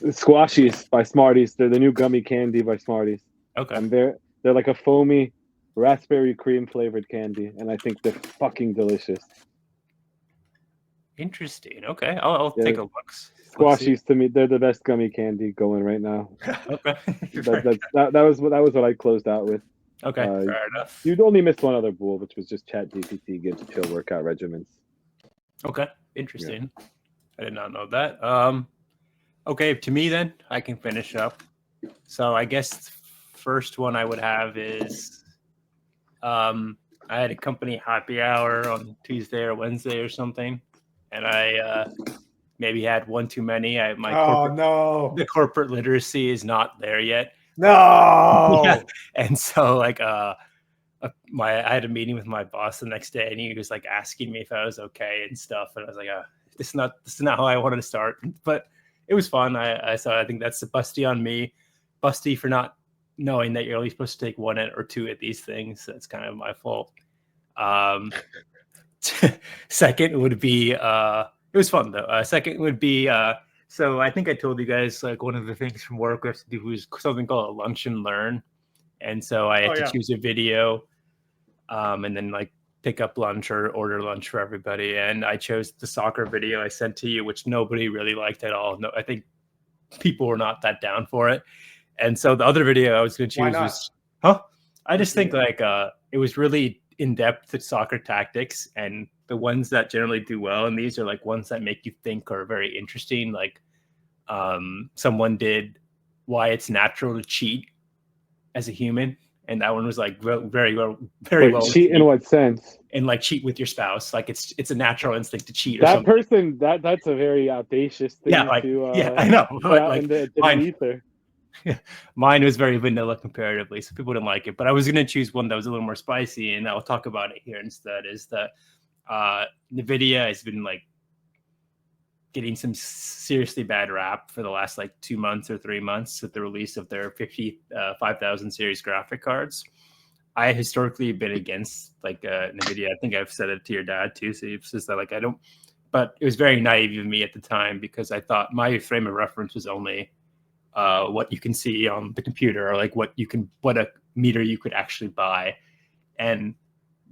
Squashies by Smarties. They're the new gummy candy by Smarties. Okay. And they're like a foamy raspberry cream flavored candy, and I think they're fucking delicious. Interesting. Okay, I'll take a look. Squashies to me, they're the best gummy candy going right now. Okay. that was what I closed out with. Okay, fair enough. You'd only missed one other Bool, which was just ChatGPT gives chill workout regimens. Okay, interesting. Yeah. I did not know that. Okay, to me then, I can finish up. So I guess first one I would have is I had a company happy hour on Tuesday or Wednesday or something, and I maybe had one too many. The corporate literacy is not there yet. No. Yeah. And so like I had a meeting with my boss the next day, and he was like asking me if I was okay and stuff, and I was like, this is not how I wanted to start, but it was fun. I think that's the busty on me, busty for not knowing that you're only supposed to take 1 or 2 at these things. That's kind of my fault. Second would be it was fun though. Second would be so I think I told you guys like one of the things from work we have to do was something called a lunch and learn, and so I had to choose a video, and then like pick up lunch or order lunch for everybody. And I chose the soccer video I sent to you, which nobody really liked at all. No, I think people were not that down for it. And so the other video I was going to choose was, I just think like it was really in depth to soccer tactics, and the ones that generally do well, and these are like ones that make you think are very interesting. Like someone did why it's natural to cheat as a human, and that one was like very well. Cheat in what sense? And like cheat with your spouse, like it's a natural instinct to cheat. That person, that's a very audacious thing. Yeah, like I know, but like mine was very vanilla comparatively, so people didn't like it. But I was going to choose one that was a little more spicy, and I'll talk about it here instead. Is that NVIDIA has been like getting some seriously bad rap for the last like 2 months or 3 months with the release of their 50,000 series graphic cards. I historically been against like NVIDIA. I think I've said it to your dad too. So it's just that like I don't, but it was very naive of me at the time because I thought my frame of reference was only what you can see on the computer, or like what a meter you could actually buy, and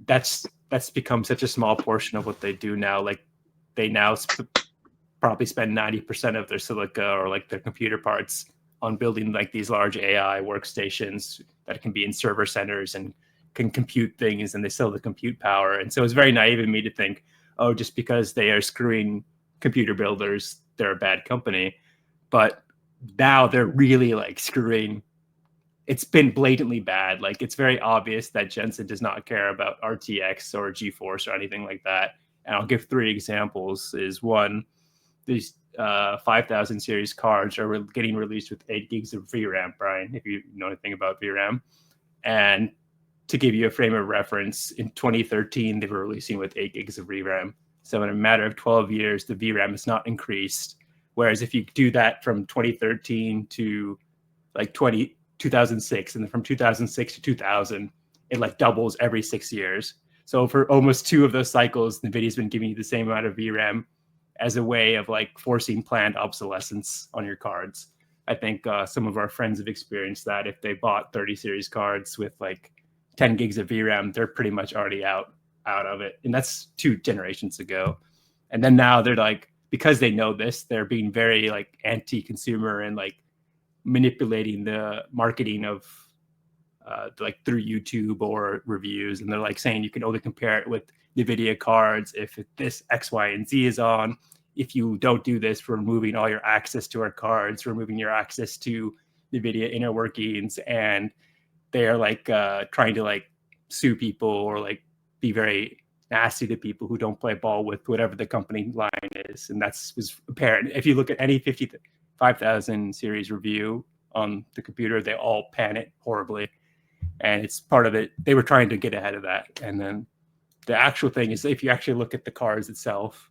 that's become such a small portion of what they do now. Like they now probably spend 90% of their silica or like their computer parts on building like these large AI workstations that can be in server centers and can compute things, and they sell the compute power. And so it's very naive of me to think, oh, just because they are screwing computer builders, they're a bad company. But now they're really like screwing. It's been blatantly bad. Like, it's very obvious that Jensen does not care about RTX or GeForce or anything like that. And I'll give 3 examples. Is one, these 5000 series cards are getting released with 8 gigs of VRAM, Brian, if you know anything about VRAM. And to give you a frame of reference, in 2013, they were releasing with 8 gigs of VRAM. So in a matter of 12 years, the VRAM has not increased. Whereas if you do that from 2013 to like 2006, and then from 2006 to 2000, it like doubles every 6 years. So for almost 2 of those cycles, NVIDIA's been giving you the same amount of VRAM as a way of like forcing planned obsolescence on your cards. I think some of our friends have experienced that. If they bought 30 series cards with like 10 gigs of VRAM, they're pretty much already out of it. And that's 2 generations ago. And then now they're like, because they know this, they're being very like anti-consumer and like manipulating the marketing of like through YouTube or reviews. And they're like saying you can only compare it with NVIDIA cards if this X, Y, and Z is on. If you don't do this, we're removing all your access to our cards, removing your access to NVIDIA inner workings. And they're like trying to like sue people or like be very nasty to people who don't play ball with whatever the company line is. And that's was apparent. If you look at any 5000 series review on the computer, they all pan it horribly. And it's part of it. They were trying to get ahead of that. And then the actual thing is, if you actually look at the cards itself,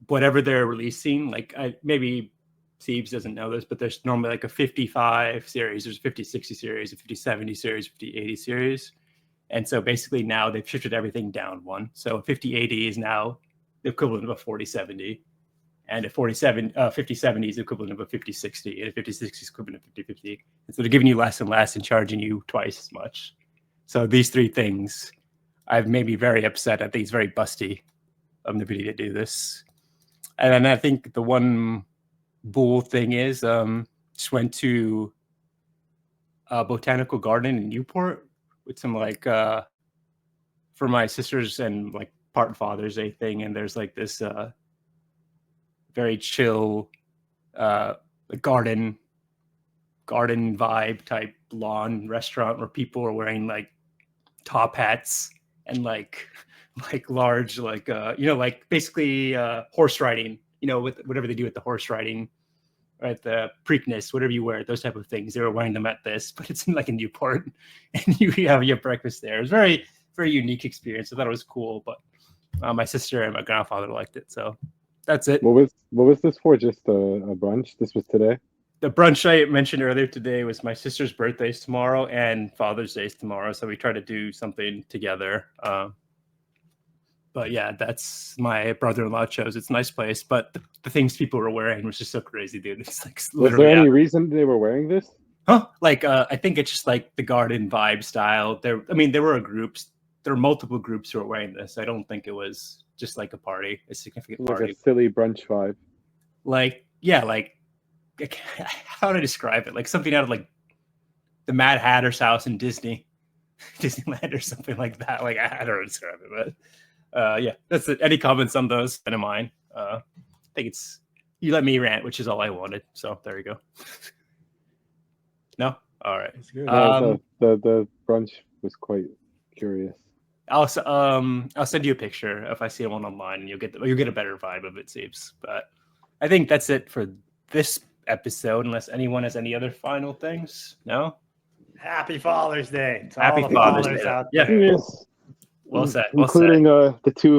whatever they're releasing, like maybe Siebes doesn't know this, but there's normally like a 55 series, there's a 5060 series, a 5070 series, 5080 series. And so basically now they've shifted everything down one. So a 5080 is now the equivalent of a 4070. And a 5070 is equivalent of a 5060, and a 5060 is equivalent of 5050. And so they're giving you less and less and charging you twice as much. So these 3 things, I've made me very upset. I think it's very busty of NVIDIA to do this. And then I think the one Bool thing is, just went to a botanical garden in Newport with some like for my sisters and like part Father's Day thing, and there's like this very chill garden vibe type lawn restaurant where people are wearing like top hats and like large like like basically horse riding, with whatever they do at the horse riding or at the Preakness, whatever you wear, those type of things. They were wearing them at this, but it's in like a Newport, and you have your breakfast there. It was very, very unique experience. I thought it was cool, but my sister and my grandfather liked it, so that's it. What was this for? Just a brunch? This was today? The brunch I mentioned earlier today was my sister's birthday's tomorrow and Father's Day's tomorrow, so we try to do something together. But yeah, that's my brother-in-law chose. It's a nice place, but the things people were wearing was just so crazy, dude. It's like was there any reason they were wearing this? Huh? Like I think it's just like the garden vibe style. There were multiple groups who were wearing this. I don't think it was just like a significant party. Like a silly brunch vibe. Like, yeah, like how do I describe it? Like something out of like the Mad Hatter's house in Disneyland or something like that. Like I don't describe it, but yeah, that's it. Any comments on those? Kind of mine. I think you let me rant, which is all I wanted. So there you go. No, all right. The brunch was quite curious. I'll send you a picture if I see one online, and you'll get a better vibe of it, Siebes. But I think that's it for this episode, unless anyone has any other final things. No. Happy Father's Day to Happy all the Father's fathers Day out yeah. there. Yes. Well said. Including the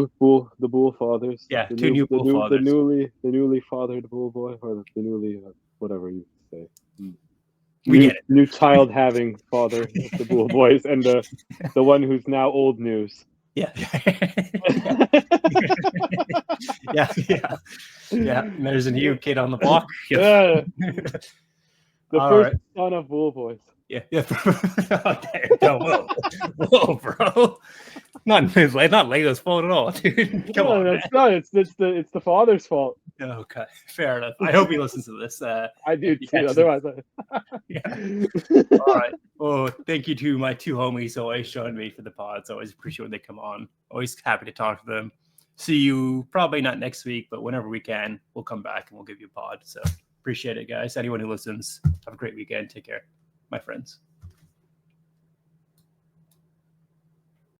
Bool fathers. Yeah, the new Bool fathers. The newly fathered Bool boy, or the newly whatever you say. We get it. New child having father of the Bool boys, and the one who's now old news. Yeah. Yeah. And there's a new kid on the block. Yeah. The first son of Bool boys. Yeah. Okay. No, whoa, bro. Not Lego's fault at all, dude. Come on, it's not. It's the father's fault. Okay, fair enough. I hope he listens to this. I do too. Otherwise, yeah. All right. Well, thank you to my two homies always showing me for the pods. Always appreciate when they come on. Always happy to talk to them. See you probably not next week, but whenever we can, we'll come back and we'll give you a pod. So appreciate it, guys. Anyone who listens, have a great weekend. Take care, my friends.